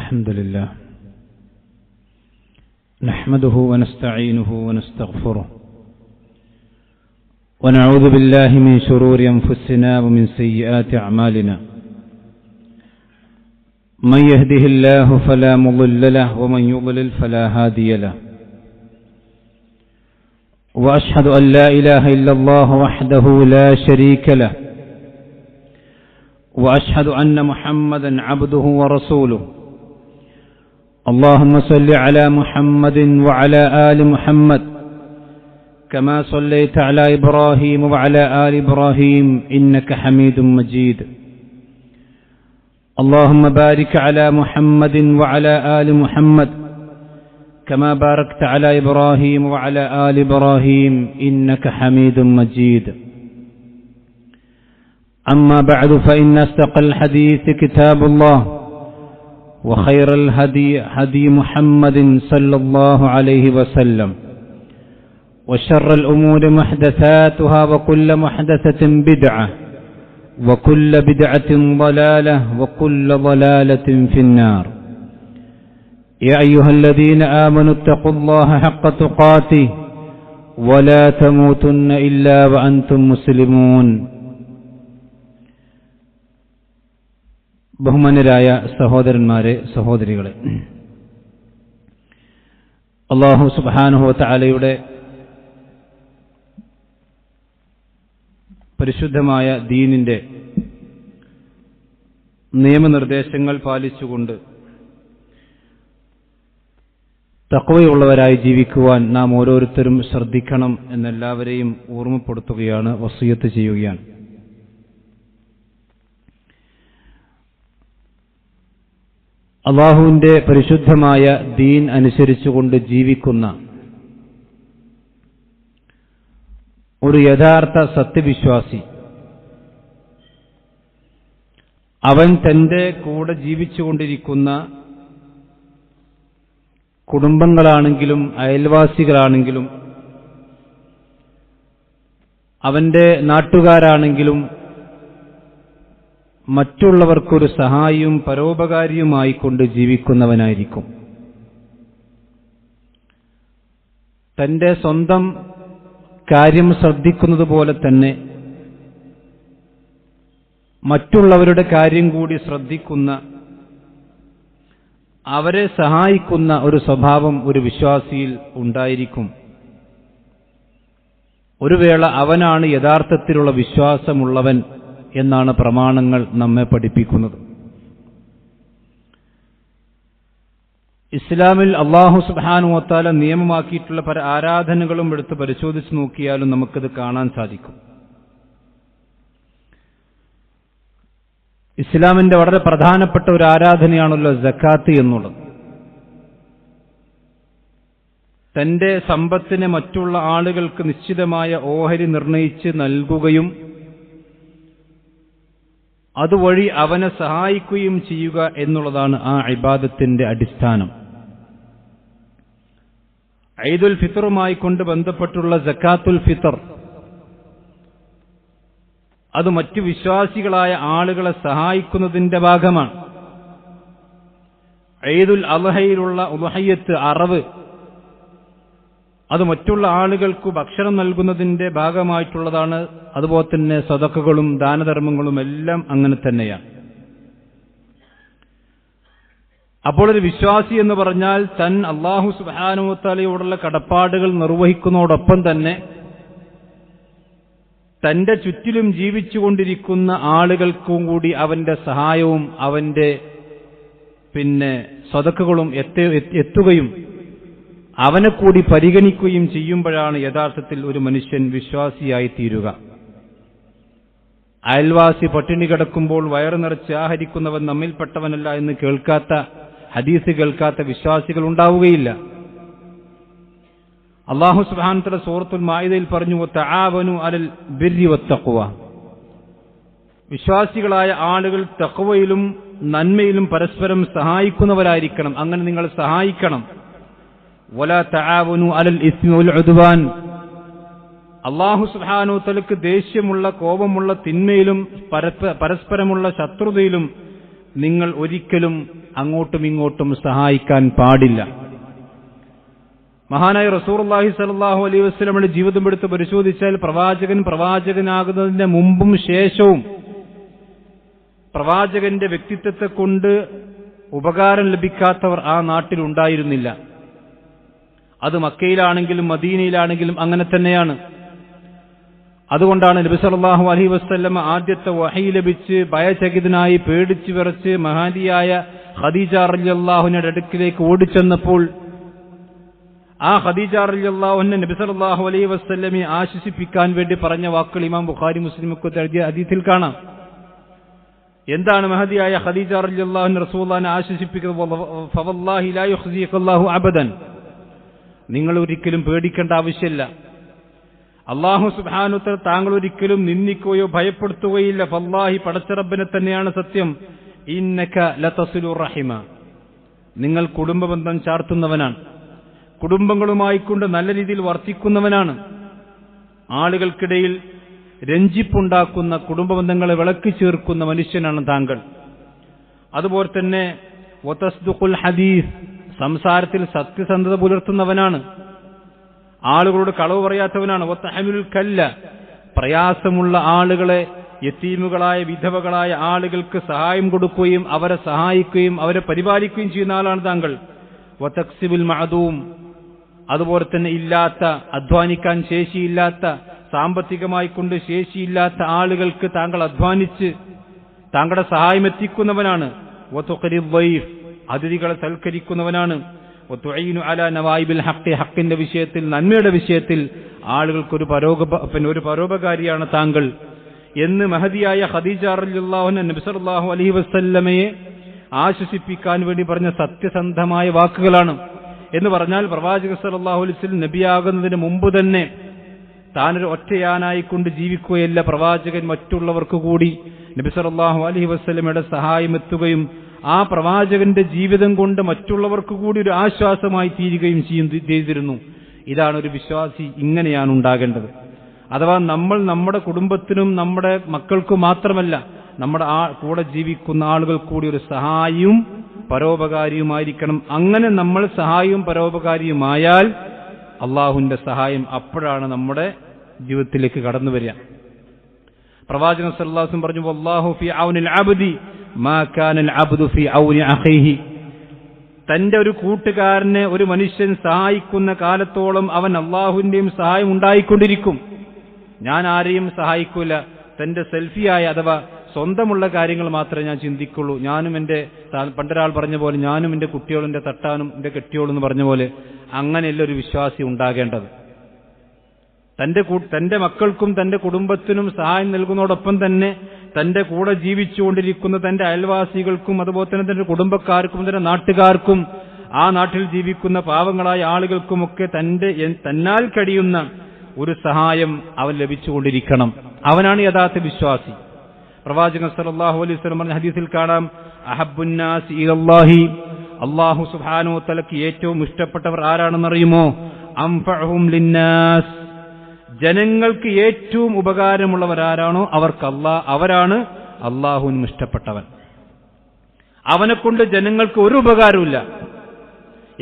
الحمد لله نحمده ونستعينه ونستغفره ونعوذ بالله من شرور أنفسنا ومن سيئات أعمالنا من يهده الله فلا مضل له ومن يضلل فلا هادي له وأشهد أن لا إله إلا الله وحده لا شريك له وأشهد أن محمدا عبده ورسوله اللهم صل على محمد وعلى آل محمد كما صليت على إبراهيم وعلى آل إبراهيم إنك حميد مجيد اللهم بارك على محمد وعلى آل محمد كما باركت على إبراهيم وعلى آل إبراهيم إنك حميد مجيد أما بعد فإن أصدق الحديث كتاب الله وخير الهدي هدي محمد صلى الله عليه وسلم وشر الأمور محدثاتها وكل محدثة بدعة وكل بدعة ضلالة وكل ضلالة في النار يا أيها الذين آمنوا اتقوا الله حق تقاته ولا تموتن إلا وأنتم مسلمون ബഹുമാന്യരായ സഹോദരന്മാരെ, സഹോദരികളെ, അല്ലാഹു സുബ്ഹാനഹു വ തആലയുടെ പരിശുദ്ധമായ ദീനിന്റെ നിയമനിർദ്ദേശങ്ങൾ പാലിച്ചുകൊണ്ട് തഖ്വയുള്ളവരായി ജീവിക്കുവാൻ നാം ഓരോരുത്തരും ശ്രദ്ധിക്കണം എന്നെല്ലാവരെയും ഓർമ്മപ്പെടുത്തുകയാണ്, വസിയത്ത് ചെയ്യുകയാണ്. അല്ലാഹുവിന്റെ പരിശുദ്ധമായ ദീൻ അനുസരിച്ചുകൊണ്ട് ജീവിക്കുന്ന ഒരു യഥാർത്ഥ സത്യവിശ്വാസി അവൻ തന്റെ കൂടെ ജീവിച്ചുകൊണ്ടിരിക്കുന്ന കുടുംബങ്ങളാണെങ്കിലും അയൽവാസികളാണെങ്കിലും അവന്റെ നാട്ടുകാരാണെങ്കിലും മറ്റുള്ളവർക്കൊരു സഹായിയും പരോപകാരിയുമായിക്കൊണ്ട് ജീവിക്കുന്നവനായിരിക്കും. തന്റെ സ്വന്തം കാര്യം ശ്രദ്ധിക്കുന്നത് പോലെ തന്നെ മറ്റുള്ളവരുടെ കാര്യം കൂടി ശ്രദ്ധിക്കുന്ന, അവരെ സഹായിക്കുന്ന ഒരു സ്വഭാവം ഒരു വിശ്വാസിയിൽ ഉണ്ടായിരിക്കും. ഒരു വേള അവനാണ് യഥാർത്ഥത്തിലുള്ള വിശ്വാസമുള്ളവൻ എന്നാണ് പ്രമാണങ്ങൾ നമ്മെ പഠിപ്പിക്കുന്നത്. ഇസ്ലാമിൽ അല്ലാഹു സുബ്ഹാനഹു വ തആല നിയമമാക്കിയിട്ടുള്ള പല ആരാധനകളും എടുത്ത് പരിശോധിച്ച് നോക്കിയാലും നമുക്കത് കാണാൻ സാധിക്കും. ഇസ്ലാമിന്റെ വളരെ പ്രധാനപ്പെട്ട ഒരു ആരാധനയാണല്ലോ സക്കാത്ത് എന്നുള്ളത്. തന്റെ സമ്പത്തിനെ മറ്റുള്ള ആളുകൾക്ക് നിശ്ചിതമായ ഓഹരി നിർണയിച്ച് നൽകുകയും അതുവഴി അവനെ സഹായിക്കുകയും ചെയ്യുക എന്നുള്ളതാണ് ആ ഇബാദത്തിന്റെ അടിസ്ഥാനം. ഈദുൽ ഫിത്റുമായി കൊണ്ട് ബന്ധപ്പെട്ടുള്ള സക്കാത്തുൽ ഫിത്ർ അത് മറ്റു വിശ്വാസികളായ ആളുകളെ സഹായിക്കുന്നതിന്റെ ഭാഗമാണ്. ഈദുൽ അദ്ഹയിലുള്ള ഉദ്ഹിയ്യത്ത്, അറവ്, അത് മറ്റുള്ള ആളുകൾക്ക് ഭക്ഷണം നൽകുന്നതിന്റെ ഭാഗമായിട്ടുള്ളതാണ്. അതുപോലെ തന്നെ സദഖകളും ദാനധർമ്മങ്ങളും എല്ലാം അങ്ങനെ തന്നെയാണ്. അപ്പോൾ ഒരു വിശ്വാസി എന്ന് പറഞ്ഞാൽ താൻ അല്ലാഹു സുബ്ഹാനഹു വ തആലയോടുള്ള കടപ്പാടുകൾ നിർവഹിക്കുന്നതോടൊപ്പം തന്നെ തന്റെ ചുറ്റിലും ജീവിച്ചുകൊണ്ടിരിക്കുന്ന ആളുകൾക്കും കൂടി അവന്റെ സഹായവും അവന്റെ സദഖകളും എത്തുകയും അവനെ കൂടി പരിഗണിക്കുകയും ചെയ്യുമ്പോഴാണ് യഥാർത്ഥത്തിൽ ഒരു മനുഷ്യൻ വിശ്വാസിയായി തീരുക. അയൽവാസി പട്ടിണി കിടക്കുമ്പോൾ വയറു നിറച്ച് ആഹരിക്കുന്നവൻ നമ്മിൽപ്പെട്ടവനല്ല എന്ന് കേൾക്കാത്ത, ഹദീസ് കേൾക്കാത്ത വിശ്വാസികൾ ഉണ്ടാവുകയില്ല. അല്ലാഹു സുബ്ഹാനഹു വ തആല സൂറത്തുൽ മാഇദയിൽ പറഞ്ഞു, വതആവനു അലൽ ബിർരി വത്തഖ്വ. വിശ്വാസികളായ ആളുകൾ തഖ്വയിലും നന്മയിലും പരസ്പരം സഹായിക്കുന്നവരായിരിക്കണം. അങ്ങനെ നിങ്ങൾ സഹായിക്കണം. വലാ തആവനു അലൽ ഇസ്മി വൽ ഉദ്വാൻ. അല്ലാഹു സുബ്ഹാനഹു വ തആലക്ക് ദേഷ്യമുള്ള, കോപമുള്ള തിന്മയിലും പരസ്പരമുള്ള ശത്രുതയിലും നിങ്ങൾ ഒരിക്കലും അങ്ങോട്ടും ഇങ്ങോട്ടും സഹായിക്കാൻ പാടില്ല. മഹാനായ റസൂലുള്ളാഹി സ്വല്ലല്ലാഹു അലൈഹി വസല്ലമയുടെ ജീവിതം എടുത്ത് പരിശോധിച്ചാൽ പ്രവാചകനാകുന്നതിന്റെ മുമ്പും ശേഷവും പ്രവാചകന്റെ വ്യക്തിത്വത്തെ കൊണ്ട് ഉപകാരം ലഭിക്കാത്തവർ ആ നാട്ടിലുണ്ടായിരുന്നില്ല. അത് മക്കയിലാണെങ്കിലും മദീനയിലാണെങ്കിലും അങ്ങനെ തന്നെയാണ്. അതുകൊണ്ടാണ് നബി സല്ലല്ലാഹു അലൈഹി വസല്ലം ആദ്യത്തെ വഹി ലഭിച്ച് ഭയചകിതനായി പേടിച്ചു വിറച്ച് മഹാദിയായ ഖദീജ റളിയല്ലാഹു അൻഹയുടെ അടുക്കിലേക്ക് ഓടിച്ചെന്നപ്പോൾ ആ ഖദീജ റളിയല്ലാഹു അൻഹ നബി സല്ലല്ലാഹു അലൈഹി വസല്ലമയെ ആശ്വസിപ്പിക്കാൻ വേണ്ടി പറഞ്ഞ വാക്കുകൾ ഇമാം ബുഖാരി മുസ്ലിം ഒക്കെ എഴുതിയ ഹദീസിൽ കാണാം. എന്താണ് മഹദിയായ ഖദീജ റളിയല്ലാഹു അൻഹ റസൂലുള്ളാഹിനെ ആശ്വസിപ്പിക്കുന്നത്? ഫവല്ലാഹി ലാ യുഖ്സിയകല്ലാഹു അബദൻ, നിങ്ങൾ ഒരിക്കലും പേടിക്കേണ്ട ആവശ്യമില്ല. അല്ലാഹു സുബ്ഹാനഹു വ തആല താങ്കൾ ഒരിക്കലും നിന്ദിക്കുകയോ ഭയപ്പെടുത്തുകയില്ല. ഫല്ലാഹി, പടച്ചറബ്ബിനെ തന്നെയാണ് സത്യം. ഇന്നക ലതസിലു റഹിമ, നിങ്ങൾ കുടുംബബന്ധം ചാർത്തുന്നവനാണ്, കുടുംബങ്ങളുമായി കൊണ്ട് നല്ല രീതിയിൽ വർത്തിക്കുന്നവനാണ്. ആളുകൾക്കിടയിൽ രഞ്ജിപ്പുണ്ടാക്കുന്ന കുടുംബബന്ധങ്ങളെ വിളക്കി ചേർക്കുന്ന മനുഷ്യനാണ് താങ്കൾ. അതുപോലെ തന്നെ വതസ്ദുഖുൽ ഹദീസ്, സംസാരത്തിൽ സത്യസന്ധത പുലർത്തുന്നവനാണ്, ആളുകളോട് കളവ് പറയാത്തവനാണ്. വതഹമിലുൽ കല്ല, പ്രയാസമുള്ള ആളുകളെ, യതീമുകളായ വിധവകളായ ആളുകൾക്ക് സഹായം കൊടുക്കുകയും അവരെ സഹായിക്കുകയും അവരെ പരിപാലിക്കുകയും ചെയ്യുന്ന ആളാണ് താങ്കൾ. വതക്സിബുൽ മഅദൂം, അതുപോലെ തന്നെ ഇല്ലാത്ത, അധ്വാനിക്കാൻ ശേഷിയില്ലാത്ത, സാമ്പത്തികമായി കൊണ്ട് ശേഷിയില്ലാത്ത ആളുകൾക്ക് താങ്കൾ അധ്വാനിച്ച് താങ്കളുടെ സഹായം എത്തിക്കുന്നവനാണ്. വതുഖരിൽ ദൈഫ്, അതിഥികളെ സൽക്കരിക്കുന്നവനാണ്. വതുഈനു അലാ നവായിബിൽ ഹഖ്, ഹക്കിന്റെ വിഷയത്തിൽ, നന്മയുടെ വിഷയത്തിൽ ആളുകൾക്കൊരു പരോപകാരിയാണ് താങ്കൾ എന്ന് മഹദിയായ ഖദീജ റളിയല്ലാഹു അൻഹ നബി സല്ലല്ലാഹു അലൈഹി വസല്ലമയെ ആശ്വസിപ്പിക്കാൻ വേണ്ടി പറഞ്ഞ സത്യസന്ധമായ വാക്കുകളാണ്. എന്ന് പറഞ്ഞാൽ പ്രവാചകൻ സല്ലല്ലാഹു അലൈഹി വസല്ലം നബിയാകുന്നതിന് മുമ്പ് തന്നെ താനൊരു ഒറ്റയാനായിക്കൊണ്ട് ജീവിക്കുകയല്ല. പ്രവാചകൻ മറ്റുള്ളവർക്ക് കൂടി നബി സല്ലല്ലാഹു അലൈഹി വസല്ലമയുടെ സഹായം എത്തുകയും ആ പ്രവാചകന്റെ ജീവിതം കൊണ്ട് മറ്റുള്ളവർക്ക് കൂടി ഒരു ആശ്വാസമായി തീരുകയും ചെയ്തിരുന്നു. ഇതാണ് ഒരു വിശ്വാസി, ഇങ്ങനെയാണ് ഉണ്ടാകേണ്ടത്. അഥവാ നമ്മൾ നമ്മുടെ കുടുംബത്തിനും നമ്മുടെ മക്കൾക്കും മാത്രമല്ല, നമ്മുടെ കൂടെ ജീവിക്കുന്ന ആളുകൾ കൂടി ഒരു സഹായിയും പരോപകാരിയുമായിരിക്കണം. അങ്ങനെ നമ്മൾ സഹായിയും പരോപകാരിയുമായാൽ അള്ളാഹുവിന്റെ സഹായം അപ്പോഴാണ് നമ്മുടെ ജീവിതത്തിലേക്ക് കടന്നു വരിക. പ്രവാചകൻ സല്ലല്ലാഹു അലൈഹി വസല്ലം പറഞ്ഞു, വല്ലാഹു ഫീ ഔനിൽ അബ്ദി മാ കാനൽ അബ്ദു ഫീ ഔനി അഖീഹി, തന്റെ ഒരു കൂട്ടുകാരനെ ഒരു മനുഷ്യൻ സഹായിക്കുന്ന കാലത്തോളം അവൻ അള്ളാഹുവിന്റെയും സഹായം ഉണ്ടായിക്കൊണ്ടിരിക്കും. ഞാൻ ആരെയും സഹായിക്കൂല, തന്റെ സെൽഫിയായ അഥവാ സ്വന്തമുള്ള കാര്യങ്ങൾ മാത്രമേ ഞാൻ ചിന്തിക്കുള്ളൂ. ഞാനും എന്റെ, പണ്ടൊരാൾ പറഞ്ഞ പോലെ, ഞാനും എന്റെ കുട്ടികളും എന്റെ തട്ടാനും എന്റെ കെട്ടിയോളും എന്ന് പറഞ്ഞ പോലെ അങ്ങനെയല്ല ഒരു വിശ്വാസി ഉണ്ടാകേണ്ടത്. തന്റെ മക്കൾക്കും തന്റെ കുടുംബത്തിനും സഹായം നൽകുന്നതോടൊപ്പം തന്നെ തന്റെ കൂടെ ജീവിച്ചുകൊണ്ടിരിക്കുന്ന തന്റെ അയൽവാസികൾക്കും അതുപോലെ തന്നെ തന്റെ കുടുംബക്കാർക്കും തന്റെ നാട്ടുകാർക്കും ആ നാട്ടിൽ ജീവിക്കുന്ന പാവങ്ങളായ ആളുകൾക്കുമൊക്കെ തന്നാൽ കഴിയുന്ന ഒരു സഹായം അവൻ ലഭിച്ചുകൊണ്ടിരിക്കണം. അവനാണ് യഥാർത്ഥ വിശ്വാസി. പ്രവാചകൻ സല്ലല്ലാഹു അലൈഹി വസല്ലം പറഞ്ഞ ഹദീസിൽ കാണാം, അഹബ്ബുന്നാസി ഇലല്ലാഹി, അല്ലാഹു സുബ്ഹാനഹു വ തആലക്ക് ഏറ്റവും ഇഷ്ടപ്പെട്ടവർ ആരാണെന്നറിയുമോ? അൻഫഉഹും ലിന്നാസ്, ജനങ്ങൾക്ക് ഏറ്റവും ഉപകാരമുള്ളവരാരാണോ അവരാണ് അല്ലാഹുവിനും ഇഷ്ടപ്പെട്ടവൻ. അവനെക്കൊണ്ട് ജനങ്ങൾക്ക് ഒരു ഉപകാരമില്ല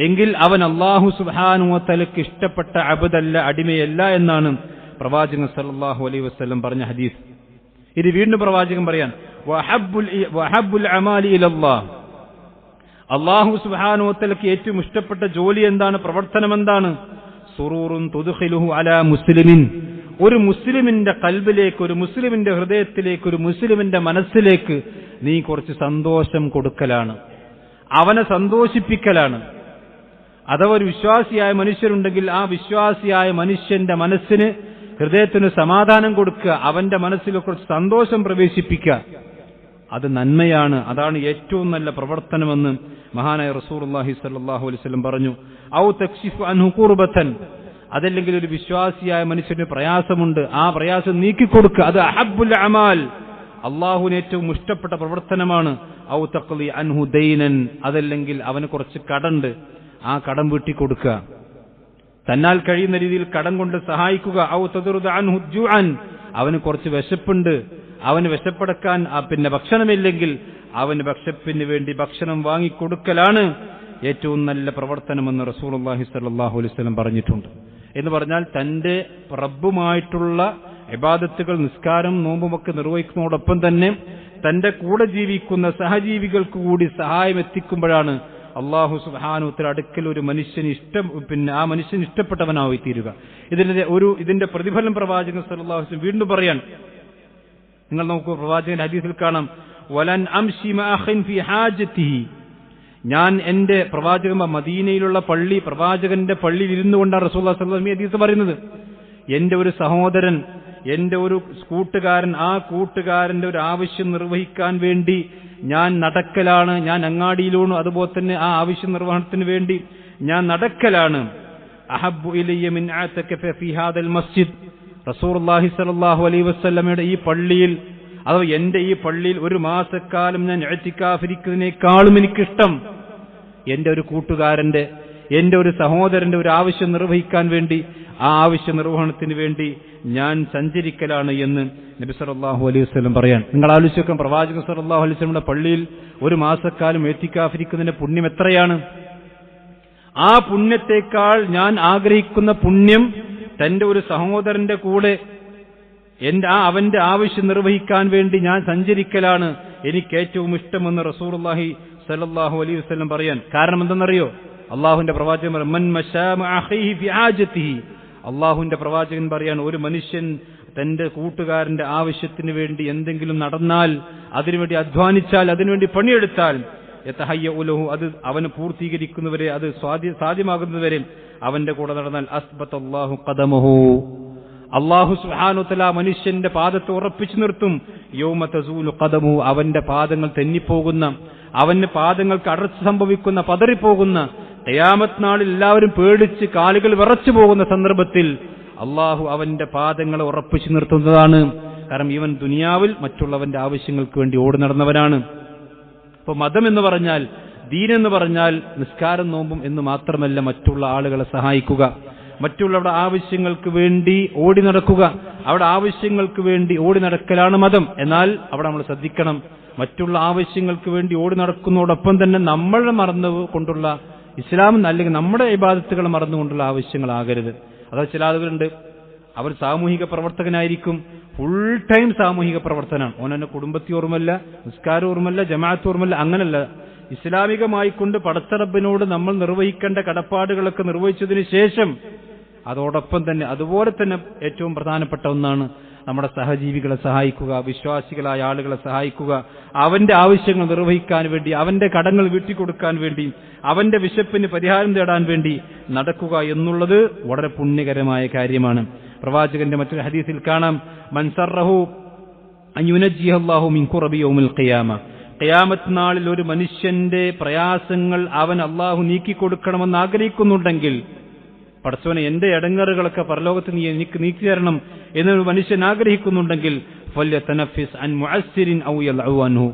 എങ്കിൽ അവൻ അല്ലാഹു സുബ്ഹാനഹു വ തആലക്ക് ഇഷ്ടപ്പെട്ട അബ്ദല്ല, അടിമയല്ല എന്നാണ് പ്രവാചകൻ സല്ലല്ലാഹു അലൈഹി വസല്ലം പറഞ്ഞ ഹദീസ്. ഇത് വീണ്ടും പ്രവാചകൻ പറയാൻ, വഹബ്ബുൽ അമാലി ഇലല്ലാഹ്, അല്ലാഹു സുബ്ഹാനഹു വ തആലക്ക് ഏറ്റവും ഇഷ്ടപ്പെട്ട ജോലി എന്താണ്, പ്രവർത്തനം എന്താണ്? സുറൂറുൻ തുദ്ഖിലുഹു അലാ മുസ്ലിമിൻ, ഒരു മുസ്ലിമിന്റെ കൽബിലേക്ക്, ഒരു മുസ്ലിമിന്റെ ഹൃദയത്തിലേക്ക്, ഒരു മുസ്ലിമിന്റെ മനസ്സിലേക്ക് നീ കുറച്ച് സന്തോഷം കൊടുക്കലാണ്, അവനെ സന്തോഷിപ്പിക്കലാണ്. അഥവാ ഒരു വിശ്വാസിയായ മനുഷ്യരുണ്ടെങ്കിൽ ആ വിശ്വാസിയായ മനുഷ്യന്റെ മനസ്സിന്, ഹൃദയത്തിന് സമാധാനം കൊടുക്കുക, അവന്റെ മനസ്സിൽ കുറച്ച് സന്തോഷം പ്രവേശിപ്പിക്കുക. അത് നന്മയാണ്, അതാണ് ഏറ്റവും നല്ല പ്രവർത്തനമെന്ന് മഹാനായ റസൂലുള്ളാഹി സ്വല്ലല്ലാഹു അലൈഹി വസല്ലം പറഞ്ഞു. ഔ തക്ഷിഫു അൻഹു ഖുർബതൻ, അതല്ലെങ്കിൽ ഒരു വിശ്വാസിയായ മനുഷ്യന് പ്രയാസമുണ്ട്, ആ പ്രയാസം നീക്കിക്കൊടുക്കുക, അത് അഹബ്ബുൽ അമാൽ, അള്ളാഹുവിന് ഏറ്റവും ഇഷ്ടപ്പെട്ട പ്രവർത്തനമാണ്. ഔ തഖ്ലി അൻഹു ദൈനൻ, അതല്ലെങ്കിൽ അവന് കുറച്ച് കടമുണ്ട്, ആ കടം വീട്ടിക്കൊടുക്കുക, തന്നാൽ കഴിയുന്ന രീതിയിൽ കടം കൊണ്ട് സഹായിക്കുക. ഔ തദറുദ അൻഹു ജുഅൻ, അവന് കുറച്ച് വിശപ്പുണ്ട്, അവന് വിശപ്പടക്കാൻ ഭക്ഷണമില്ലെങ്കിൽ അവന് വിശപ്പിന് വേണ്ടി ഭക്ഷണം വാങ്ങിക്കൊടുക്കലാണ് ഏറ്റവും നല്ല പ്രവർത്തനമെന്ന് റസൂലുള്ളാഹി സ്വല്ലല്ലാഹു അലൈഹി വസല്ലം പറഞ്ഞിട്ടുണ്ട്. എന്ന് പറഞ്ഞാൽ തന്റെ റബ്ബുമായിട്ടുള്ള ഇബാദത്തുകൾ, നിസ്കാരം, നോമ്പുമൊക്കെ നിർവഹിക്കുന്നതോടൊപ്പം തന്നെ തന്റെ കൂടെ ജീവിക്കുന്ന സഹജീവികൾക്ക് കൂടി സഹായം എത്തിക്കുമ്പോഴാണ് അല്ലാഹു സുബ്ഹാനഹു വ തആല അടുക്കൽ ഒരു മനുഷ്യന് ആ മനുഷ്യന് ഇഷ്ടപ്പെട്ടവനായി തീരുക. ഇതിന്റെ പ്രതിഫലം പ്രവാചകൻ സല്ലല്ലാഹു അലൈഹി വസല്ലം വീണ്ടും പറയാൻ, നിങ്ങൾ നോക്കൂ, പ്രവാചകന്റെ ഹദീസിൽ കാണാം, വലൻ അംശി മഅഖിൻ ഫി ഹാജതിഹി, ഞാൻ എന്റെ മദീനയിലുള്ള പ്രവാചകന്റെ പള്ളിയിൽ ഇരുന്നു കൊണ്ടാണ് റസൂലുള്ളാഹി സ്വല്ലല്ലാഹു അലൈഹി വസല്ലം ഹദീസ് പറയുന്നത്. എന്റെ ഒരു സഹോദരൻ, എന്റെ ഒരു കൂട്ടുകാരൻ, ആ കൂട്ടുകാരന്റെ ഒരു ആവശ്യം നിർവഹിക്കാൻ വേണ്ടി ഞാൻ നടക്കലാണ്, ഞാൻ അങ്ങാടിയിലാണ്, അതുപോലെ തന്നെ ആ ആവശ്യ നിർവഹണത്തിന് വേണ്ടി ഞാൻ നടക്കലാണ്. അഹബ്ബു ഇലയ്യ മിൻ അഅതകഫ ഫീ ഹാദൽ മസ്ജിദ്, റസൂലുള്ളാഹി സ്വല്ലല്ലാഹു അലൈഹി വസല്ലമയുടെ ഈ പള്ളിയിൽ, അഥവാ എന്റെ ഈ പള്ളിയിൽ ഒരു മാസക്കാലം ഞാൻ ഇഅ്തികാഫിരിക്കുന്നതിനേക്കാളും എനിക്കിഷ്ടം എന്റെ ഒരു കൂട്ടുകാരന്റെ, എന്റെ ഒരു സഹോദരന്റെ ഒരു ആവശ്യം നിർവഹിക്കാൻ വേണ്ടി, ആ ആവശ്യ നിർവഹണത്തിന് വേണ്ടി ഞാൻ സഞ്ചരിക്കലാണ് എന്ന് നബി സല്ലല്ലാഹു അലൈഹി വസല്ലം പറയാൻ. നിങ്ങൾ ആലോചിച്ച് പ്രവാചകൻ സല്ലല്ലാഹു അലൈഹി വസല്ലമയുടെ പള്ളിയിൽ ഒരു മാസക്കാലം ഇഅ്തികാഫിരിക്കുന്നതിന്റെ പുണ്യം എത്രയാണ്? ആ പുണ്യത്തെക്കാൾ ഞാൻ ആഗ്രഹിക്കുന്ന പുണ്യം തന്റെ ഒരു സഹോദരന്റെ കൂടെ അവന്റെ ആവശ്യം നിർവഹിക്കാൻ വേണ്ടി ഞാൻ സഞ്ചരിക്കലാണ് എനിക്ക് ഏറ്റവും ഇഷ്ടമെന്ന് റസൂലുള്ളാഹി സ്വല്ലല്ലാഹു അലൈഹി വസല്ലം പറയാൻ. കാരണം എന്തെന്നറിയോ? അള്ളാഹുവിന്റെ പ്രവാചകൻ മൻ മശാ മഅഖീഹി ഫി ഹാജതിഹി, അള്ളാഹുവിന്റെ പ്രവാചകൻ പറയാണ്, ഒരു മനുഷ്യൻ തന്റെ കൂട്ടുകാരന്റെ ആവശ്യത്തിന് വേണ്ടി എന്തെങ്കിലും നടന്നാൽ, അതിനുവേണ്ടി അധ്വാനിച്ചാൽ, അതിനുവേണ്ടി പണിയെടുത്താൽ, യതഹയ്യഉ ലഹു, അത് അവന് പൂർത്തീകരിക്കുന്നവരെ, അത് സാധ്യമാകുന്നവരെ അവന്റെ കൂടെ നടന്നാൽ, അസ്ബതല്ലാഹു ഖദമഹു, അല്ലാഹു സുബ്ഹാനഹു വ തആല മനുഷ്യന്റെ പാദത്തെ ഉറപ്പിച്ചു നിർത്തും. യൗമ തസൂലു ഖദമു, അവന്റെ പാദങ്ങൾ തെന്നിപ്പോകുന്ന, അവന്റെ പാദങ്ങൾക്ക് അടർച്ച സംഭവിക്കുന്ന, പതറിപ്പോകുന്ന, ഖിയാമത്ത് നാളിൽ എല്ലാവരും പേടിച്ച് കാലുകൾ വിറച്ചു പോകുന്ന സന്ദർഭത്തിൽ അല്ലാഹു അവന്റെ പാദങ്ങളെ ഉറപ്പിച്ചു നിർത്തുന്നതാണ്. കാരണം ഇവൻ ദുനിയാവിൽ മറ്റുള്ളവന്റെ ആവശ്യങ്ങൾക്ക് വേണ്ടി ഓടി നടന്നവനാണ്. അപ്പൊ മതം എന്ന് പറഞ്ഞാൽ, ദീൻ എന്ന് പറഞ്ഞാൽ നിസ്കാരം, നോമ്പും എന്ന് മാത്രമല്ല, മറ്റുള്ള ആളുകളെ സഹായിക്കുക, മറ്റുള്ളവരുടെ ആവശ്യങ്ങൾക്ക് വേണ്ടി ഓടി നടക്കുക, അവിടെ ആവശ്യങ്ങൾക്ക് വേണ്ടി ഓടി നടക്കലാണ് മതം. എന്നാൽ അവിടെ നമ്മൾ ശ്രദ്ധിക്കണം, മറ്റുള്ള ആവശ്യങ്ങൾക്ക് വേണ്ടി ഓടി നടക്കുന്നതോടൊപ്പം തന്നെ നമ്മളെ മറന്നുകൊണ്ടുള്ള, ഇസ്ലാം അല്ലെങ്കിൽ നമ്മുടെ ഇബാദത്തുകൾ മറന്നുകൊണ്ടുള്ള ആവശ്യങ്ങളാകരുത്. അതായത് ചില ആളുകളുണ്ട്, അവർ സാമൂഹിക പ്രവർത്തകനായിരിക്കും, ഫുൾ ടൈം സാമൂഹിക പ്രവർത്തനമാണ്, ഓനെന്നെ കുടുംബത്തെ ഓർമ്മല്ല, നിസ്കാരം ഓർമ്മല്ല, ജമാഅത്ത് ഓർമ്മല്ല, അങ്ങനല്ല. ഇസ്ലാമികമായിക്കൊണ്ട് പടച്ചറബിനോട് നമ്മൾ നിർവഹിക്കേണ്ട കടപ്പാടുകളൊക്കെ നിർവഹിച്ചതിന് ശേഷം അതോടൊപ്പം തന്നെ, അതുപോലെ തന്നെ ഏറ്റവും പ്രധാനപ്പെട്ട ഒന്നാണ് നമ്മുടെ സഹജീവികളെ സഹായിക്കുക, വിശ്വാസികളായ ആളുകളെ സഹായിക്കുക, അവന്റെ ആവശ്യങ്ങൾ നിർവഹിക്കാൻ വേണ്ടി, അവന്റെ കടങ്ങൾ വീട്ടിക്കൊടുക്കാൻ വേണ്ടി, അവന്റെ വിശപ്പിന് പരിഹാരം തേടാൻ വേണ്ടി നടക്കുക എന്നുള്ളത് വളരെ പുണ്യകരമായ കാര്യമാണ്. പ്രവാചകന്റെ മറ്റൊരു ഹദീസിൽ കാണാം, മൻ സർറഹു അൻ യുനജ്ജിഹല്ലാഹു മിൻ ഖുറബി യൗമിൽ ഖിയാമ, ഖിയാമത്ത് നാളിൽ ഒരു മനുഷ്യന്റെ പ്രയാസങ്ങൾ അവൻ അല്ലാഹു നീക്കിക്കൊടുക്കണമെന്ന് ആഗ്രഹിക്കുന്നുണ്ടെങ്കിൽ, പടച്ചവനെ എന്റെ ഇടങ്ങറുകളൊക്കെ പരലോകത്ത് നീ എനിക്ക് നീക്കി തരണം എന്നൊരു മനുഷ്യൻ ആഗ്രഹിക്കുന്നുണ്ടെങ്കിൽ, ഫല്യതനഫിസ് അൻ മുഅസ്സിരിൻ ഔ യൽഉ അൻഹു,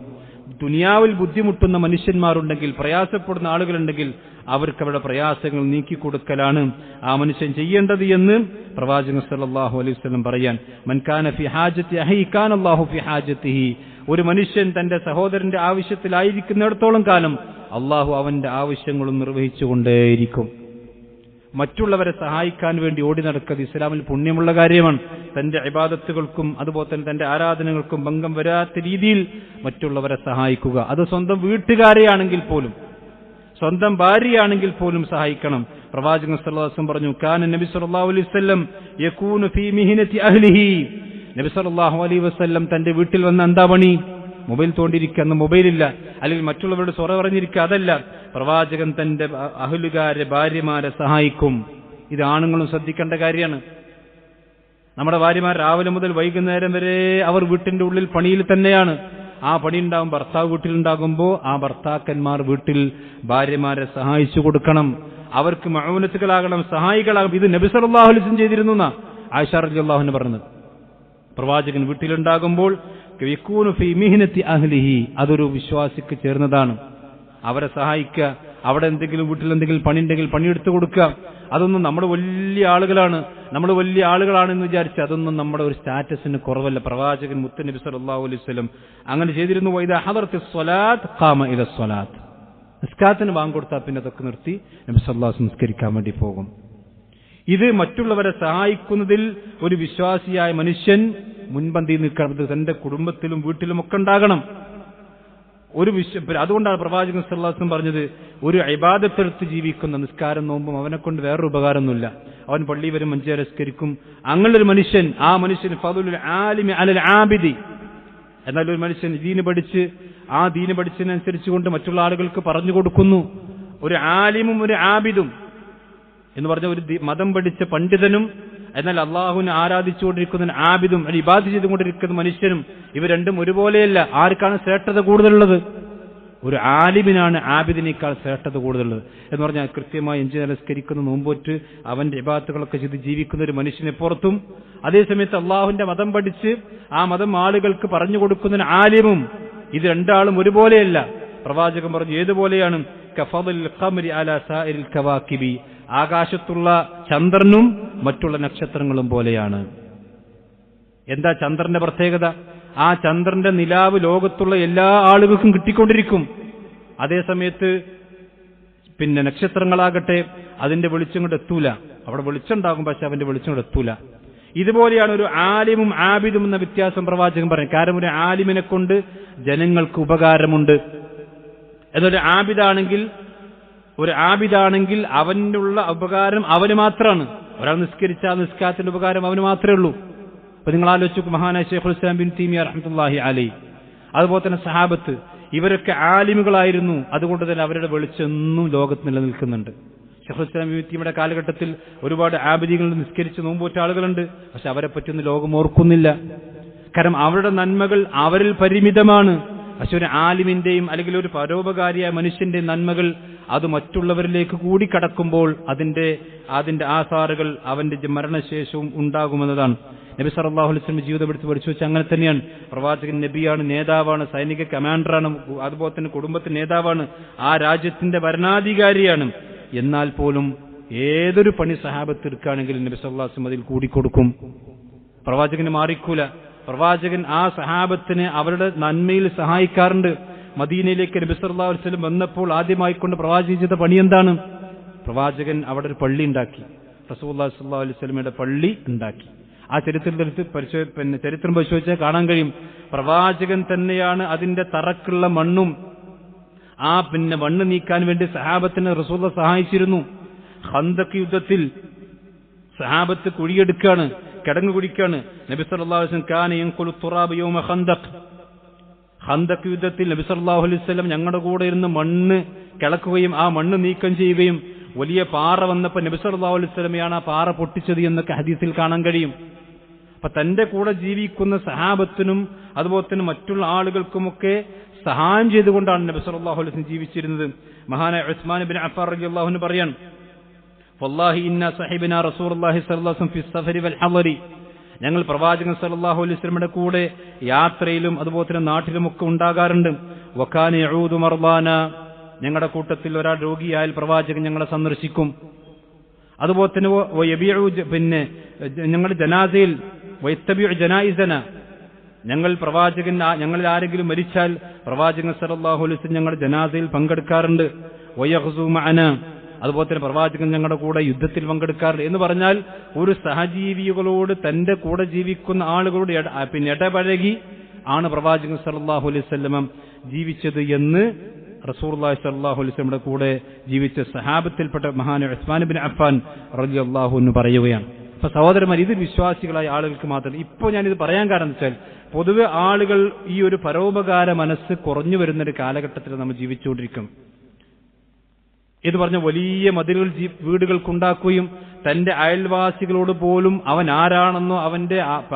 ദുനിയാവിൽ ബുദ്ധിമുട്ടുന്ന മനുഷ്യന്മാരുണ്ടെങ്കിൽ, പ്രയാസപ്പെടുന്ന ആളുകളുണ്ടെങ്കിൽ അവർക്ക് അവരുടെ പ്രയാസങ്ങൾ നീക്കിക്കൊടുക്കലാണ് ആ മനുഷ്യൻ ചെയ്യേണ്ടത് എന്ന് പ്രവാചകൻ സല്ലല്ലാഹു അലൈഹി വസല്ലം പറയാൻ. മൻ കാന ഫി ഹാജതി അഹി കാന അല്ലാഹു ഫി ഹാജതിഹി, ഒരു മനുഷ്യൻ തന്റെ സഹോദരന്റെ ആവശ്യത്തിലായിരിക്കുന്നിടത്തോളം കാലം അല്ലാഹു അവന്റെ ആവശ്യങ്ങളും നിർവഹിച്ചുകൊണ്ടേയിരിക്കും. മറ്റുള്ളവരെ സഹായിക്കാൻ വേണ്ടി ഓടി നടക്കുന്നത് ഇസ്ലാമിൽ പുണ്യമുള്ള കാര്യമാണ്. തന്റെ ഇബാദത്തുകൾക്കും അതുപോലെ തന്നെ തന്റെ ആരാധനകൾക്കും ഭംഗം വരാത്ത രീതിയിൽ മറ്റുള്ളവരെ സഹായിക്കുക. അത് സ്വന്തം വീട്ടുകാരെയാണെങ്കിൽ പോലും, സ്വന്തം ഭാര്യയാണെങ്കിൽ പോലും സഹായിക്കണം. പ്രവാചകൻ സല്ലല്ലാഹു അലൈഹി വസല്ലം പറഞ്ഞു, കാന നബി സല്ലല്ലാഹു അലൈഹി വസല്ലം യകൂനു ഫീ മിഹ്നതി അഹ്ലിഹി, നബി സല്ലല്ലാഹു അലൈഹി വസല്ലം തന്റെ വീട്ടിൽ വന്ന് എന്താ പണി? മൊബൈൽ തോണ്ടിരിക്കുക. അന്ന് മൊബൈലില്ല, അല്ലെങ്കിൽ മറ്റുള്ളവരുടെ സ്വറ പറഞ്ഞിരിക്കുക, അതല്ല. പ്രവാചകൻ തന്റെ അഹ്ലുകാരെ, ഭാര്യമാരെ സഹായിക്കും. ഇത് ആണുങ്ങളും ശ്രദ്ധിക്കേണ്ട കാര്യമാണ്. നമ്മുടെ ഭാര്യമാർ രാവിലെ മുതൽ വൈകുന്നേരം വരെ അവർ വീട്ടിന്റെ ഉള്ളിൽ പണിയിൽ തന്നെയാണ്. ആ പണി ഉണ്ടാകും, ഭർത്താവ് വീട്ടിലുണ്ടാകുമ്പോൾ ആ ഭർത്താക്കന്മാർ വീട്ടിൽ ഭാര്യമാരെ സഹായിച്ചു കൊടുക്കണം, അവർക്ക് മഅൂനത്തുകളാകണം, സഹായികളാകണം. ഇത് നബി സല്ലല്ലാഹു അലൈഹി വസല്ലം ചെയ്തിരുന്നു എന്നാ ആയിഷ റളിയല്ലാഹു അൻഹ പറഞ്ഞത്. പ്രവാചകൻ വീട്ടിലുണ്ടാകുമ്പോൾ യകൂനു ഫീ മിഹ്നതി അഹ്ലിഹി, അതൊരു വിശ്വാസിക്ക് ചേർന്നതാണ്. അവരെ സഹായിക്കുക, അവിടെ എന്തെങ്കിലും വീട്ടിലെന്തെങ്കിലും പണിയുണ്ടെങ്കിൽ പണിയെടുത്തു കൊടുക്കുക. അതൊന്നും നമ്മുടെ വലിയ ആളുകളാണെന്ന് വിചാരിച്ച് അതൊന്നും നമ്മുടെ ഒരു സ്റ്റാറ്റസിന് കുറവല്ല. പ്രവാചകൻ മുത്തുനബി സല്ലല്ലാഹു അലൈഹി വസല്ലം അങ്ങനെ ചെയ്തിരുന്നു. വഇദാ ഹദറത്തിസ് സ്വലാത്ത് ഖാമ ഇല സ്വലാത്ത്. നിസ്കാരത്തിന് ബാങ്ക് കൊടുത്താൽ പിന്നെ അതൊക്കെ നിർത്തി നബി സല്ലല്ലാഹു അലൈഹി വസല്ലം നിസ്കരിക്കാൻ വേണ്ടി പോകും. ഇത് മറ്റുള്ളവരെ സഹായിക്കുന്നതിൽ ഒരു വിശ്വാസിയായ മനുഷ്യൻ മുൻപന്തിയിൽ നിൽക്കണം. തന്റെ കുടുംബത്തിലും വീട്ടിലും ഒക്കെ ഉണ്ടാകണം. അതുകൊണ്ടാണ് പ്രവാചകൻ സല്ലല്ലാഹു അലൈഹി വസല്ലം പറഞ്ഞത്, ഒരു ഇബാദത്തെടുത്ത് ജീവിക്കുന്ന നിസ്കാരം നോമ്പും അവനെ കൊണ്ട് വേറൊരു ഉപകാരമൊന്നുമില്ല. അവൻ പള്ളി വരും, 5 നേരം നിസ്കരിക്കും. അങ്ങനൊരു മനുഷ്യൻ, ആ മനുഷ്യൻ ഫളുൽ ആലിമി അലൽ ആബിദി. എന്നാൽ ഒരു മനുഷ്യൻ ദീന് പഠിച്ചതിനനുസരിച്ചുകൊണ്ട് മറ്റുള്ള ആളുകൾക്ക് പറഞ്ഞു കൊടുക്കുന്നു. ഒരു ആലിമും ഒരു ആബിദും എന്ന് പറഞ്ഞ ഒരു മതം പഠിച്ച പണ്ഡിതനും എന്നാൽ അള്ളാഹുവിനെ ആരാധിച്ചുകൊണ്ടിരിക്കുന്ന ആബിദും ഇബാദത്ത് ചെയ്തുകൊണ്ടിരിക്കുന്ന മനുഷ്യനും ഇവർ രണ്ടും ഒരുപോലെയല്ല. ആർക്കാണ് ശ്രേഷ്ഠത കൂടുതലുള്ളത്? ഒരു ആലിമിനാണ് ആബിദിനേക്കാൾ ശ്രേഷ്ഠത കൂടുതലുള്ളത്. എന്ന് പറഞ്ഞാൽ കൃത്യമായി 5 നേരം നിസ്കരിക്കുന്ന, നോമ്പോറ്റ് അവന്റെ ഇബാദത്തുകളൊക്കെ ചെയ്ത് ജീവിക്കുന്ന ഒരു മനുഷ്യനെ പുറത്തും, അതേസമയത്ത് അള്ളാഹുവിന്റെ മതം പഠിച്ച് ആ മതം ആളുകൾക്ക് പറഞ്ഞു കൊടുക്കുന്ന ആലിമും, ഇത് രണ്ടാളും ഒരുപോലെയല്ല. പ്രവാചകൻ പറഞ്ഞു, ഏതുപോലെയാണ്? കഫദൽ ഖമരി അലാ സാഇരിൽ കവാകിബി. ആകാശത്തുള്ള ചന്ദ്രനും മറ്റുള്ള നക്ഷത്രങ്ങളും പോലെയാണ്. എന്താ ചന്ദ്രന്റെ പ്രത്യേകത? ആ ചന്ദ്രന്റെ നിലാവ് ലോകത്തുള്ള എല്ലാ ആളുകൾക്കും കിട്ടിക്കൊണ്ടിരിക്കും. അതേസമയത്ത് പിന്നെ നക്ഷത്രങ്ങളാകട്ടെ അതിന്റെ വെളിച്ചം കൊണ്ട് എത്തൂല. അവിടെ വെളിച്ചം ഉണ്ടാകും, പക്ഷെ അവന്റെ വെളിച്ചം കൊണ്ട് എത്തൂല. ഇതുപോലെയാണ് ഒരു ആലിമും ആബിദും എന്ന വ്യത്യാസം പ്രവാചകൻ പറയും. കാരണം ഒരു ആലിമിനെ കൊണ്ട് ജനങ്ങൾക്ക് ഉപകാരമുണ്ട്. എന്നൊരു ആബിദാണെങ്കിൽ അവനുള്ള ഉപകാരം അവന് മാത്രമാണ്. ഒരാൾ നിസ്കരിച്ചാൽ നിസ്കാരത്തിന്റെ ഉപകാരം അവന് മാത്രമേ ഉള്ളൂ. അപ്പൊ നിങ്ങൾ ആലോചിച്ചു, മഹാനായ ശൈഖുൽ ഇസ്ലാം ഇബ്നു തൈമിയ്യ റഹ്മത്തുള്ളാഹി അലൈഹി, അതുപോലെ തന്നെ സഹാബത്ത്, ഇവരൊക്കെ ആലിമുകളായിരുന്നു. അതുകൊണ്ട് തന്നെ അവരുടെ വെളിച്ചം എന്നും ലോകത്ത് നിലനിൽക്കുന്നുണ്ട്. ശൈഖുൽ ഇസ്ലാം ഇബ്നു തൈമിയ്യയുടെ കാലഘട്ടത്തിൽ ഒരുപാട് ആബിദീകൾ നിസ്കരിച്ച് നോമ്പുപോറ്റ ആളുകളുണ്ട്. പക്ഷെ അവരെ പറ്റിയൊന്നും ലോകം ഓർക്കുന്നില്ല. കാരണം അവരുടെ നന്മകൾ അവരിൽ പരിമിതമാണ്. പക്ഷെ ഒരു ആലിമിന്റെയും അല്ലെങ്കിൽ ഒരു പരോപകാരിയായ മനുഷ്യന്റെയും നന്മകൾ അത് മറ്റുള്ളവരിലേക്ക് കൂടി കടക്കുമ്പോൾ അതിന്റെ ആസാറുകൾ അവന്റെ മരണശേഷവും ഉണ്ടാകുമെന്നതാണ്. നബി സല്ലല്ലാഹു അലൈഹി വസല്ലം ജീവിതം എടുത്ത് പഠിച്ചു വെച്ചാൽ അങ്ങനെ തന്നെയാണ്. പ്രവാചകൻ നബിയാണ്, നേതാവാണ്, സൈനിക കമാൻഡറാണ്, അതുപോലെ തന്നെ കുടുംബത്തിന്റെ നേതാവാണ്, ആ രാജ്യത്തിന്റെ ഭരണാധികാരിയാണ്. എന്നാൽ പോലും ഏതൊരു പണി സഹാബത്ത് എടുക്കുകയാണെങ്കിലും നബി സല്ലല്ലാഹു അലൈഹി വസല്ലം അതിൽ കൂടിക്കൊടുക്കും. പ്രവാചകന് മാറിക്കൂല. പ്രവാചകൻ ആ സഹാബത്തിനെ അവരുടെ നന്മയിൽ സഹായിക്കാറുണ്ട്. മദീനയിലേക്ക് നബി സല്ലല്ലാഹു അലൈഹി വസല്ലം വന്നപ്പോൾ ആദ്യമായി കൊണ്ട് പ്രവാചകൻ ചെയ്ത പണി എന്താണ്? പ്രവാചകൻ അവിടെ ഒരു പള്ളി ഉണ്ടാക്കി. റസൂലുള്ളാഹി സ്വല്ലല്ലാഹു അലൈഹി വസല്ലമയുടെ പള്ളി ഉണ്ടാക്കി. ആ ചരിത്രം പരിശോധിച്ചാൽ കാണാൻ കഴിയും. പ്രവാചകൻ തന്നെയാണ് അതിന്റെ തറക്കുള്ള മണ്ണും മണ്ണ് നീക്കാൻ വേണ്ടി സഹാബത്തിനെ റസൂലുള്ളാഹി സഹായിച്ചിരുന്നു. ഖന്തഖ് യുദ്ധത്തിൽ സഹാബത്ത് കുഴിയെടുക്കാണ്, കിടങ്ങ് കുടിക്കാണ്. നബി സല്ലല്ലാഹു അലൈഹി വസല്ലം കാന യൻഖുലു തുറാബ് യൗമ ഖന്തഖ് യുദ്ധത്തിൽ നബി സല്ലല്ലാഹു അലൈഹി വസല്ലം ഞങ്ങളുടെ കൂടെ ഇരുന്ന് മണ്ണ് കിളക്കുകയും ആ മണ്ണ് നീക്കം ചെയ്യുകയും വലിയ പാറ വന്നപ്പോൾ നബി സല്ലല്ലാഹു അലൈഹി വസല്ലമയാണ് ആ പാറ പൊട്ടിച്ചത് എന്നൊക്കെ ഹദീസിൽ കാണാൻ കഴിയും. അപ്പൊ തന്റെ കൂടെ ജീവിക്കുന്ന സഹാബത്തിനും അതുപോലെ തന്നെ മറ്റുള്ള ആളുകൾക്കുമൊക്കെ സഹായം ചെയ്തുകൊണ്ടാണ് നബി സല്ലല്ലാഹു അലൈഹി വസല്ലം ജീവിച്ചിരുന്നത്. മഹാനായ ഉസ്മാൻ ഇബ്നു അഫ്ഫാൻ റളിയല്ലാഹു അൻഹു പറയാൻ, വല്ലാഹി ഇന്ന സഹിബനാ റസൂലുള്ളാഹി സ്വല്ലല്ലാഹു അലൈഹി വസല്ലം ഫി സഫരി വൽ ഹളരി. ഞങ്ങൾ പ്രവാചകൻ സല്ലല്ലാഹു അലൈഹി വസല്ലമയുടെ കൂടെ യാത്രയിലും അതുപോലെ തന്നെ നാട്ടിലുമൊക്കെ ഉണ്ടാകാറുണ്ട്. വകാന യഊദു മർദാന. ഞങ്ങളുടെ കൂട്ടത്തിൽ ഒരാൾ രോഗിയായാൽ പ്രവാചകൻ ഞങ്ങളെ സന്ദർശിക്കും. അതുപോലെ തന്നെ ഞങ്ങളുടെ ജനാസയിൽ വയത്തബിഉ ജനായിസന. ഞങ്ങളിൽ ആരെങ്കിലും മരിച്ചാൽ പ്രവാചകൻ സല്ലല്ലാഹു അലൈഹി വസല്ലം ഞങ്ങളുടെ ജനാസയിൽ പങ്കെടുക്കാറുണ്ട്. വയഖ്സു മഅന. അതുപോലെ തന്നെ പ്രവാചകൻ ഞങ്ങളുടെ കൂടെ യുദ്ധത്തിൽ പങ്കെടുക്കാറുണ്ട്. എന്ന് പറഞ്ഞാൽ ഒരു സഹജീവികളോട് തന്റെ കൂടെ ജീവിക്കുന്ന ആളുകളോട് ഇടപഴകി ആണ് പ്രവാചകൻ സല്ലല്ലാഹു അലൈഹി വസല്ലം ജീവിച്ചത് എന്ന് റസൂലുള്ളാഹി സ്വല്ലല്ലാഹു അലൈഹി വസല്ലമയുടെ കൂടെ ജീവിച്ച സഹാബത്തിൽപ്പെട്ട മഹാനായ ഉസ്മാൻ ഇബ്നു അഫ്ഫാൻ റളിയല്ലാഹു അൻഹു പറയുകയാണ്. അപ്പൊ സഹോദരന്മാർ, ഇത് വിശ്വാസികളായ ആളുകൾക്ക് മാത്രം. ഇപ്പോൾ ഞാനിത് പറയാൻ കാരണം എന്ന് വെച്ചാൽ പൊതുവെ ആളുകൾ ഈ ഒരു പരോപകാര മനസ്സ് കുറഞ്ഞു വരുന്നൊരു കാലഘട്ടത്തിൽ നമ്മൾ ജീവിച്ചുകൊണ്ടിരിക്കും. ഇത് പറഞ്ഞ വലിയ മതിലുകൾ വീടുകൾക്കുണ്ടാക്കുകയും തന്റെ അയൽവാസികളോട് പോലും അവൻ ആരാണെന്നോ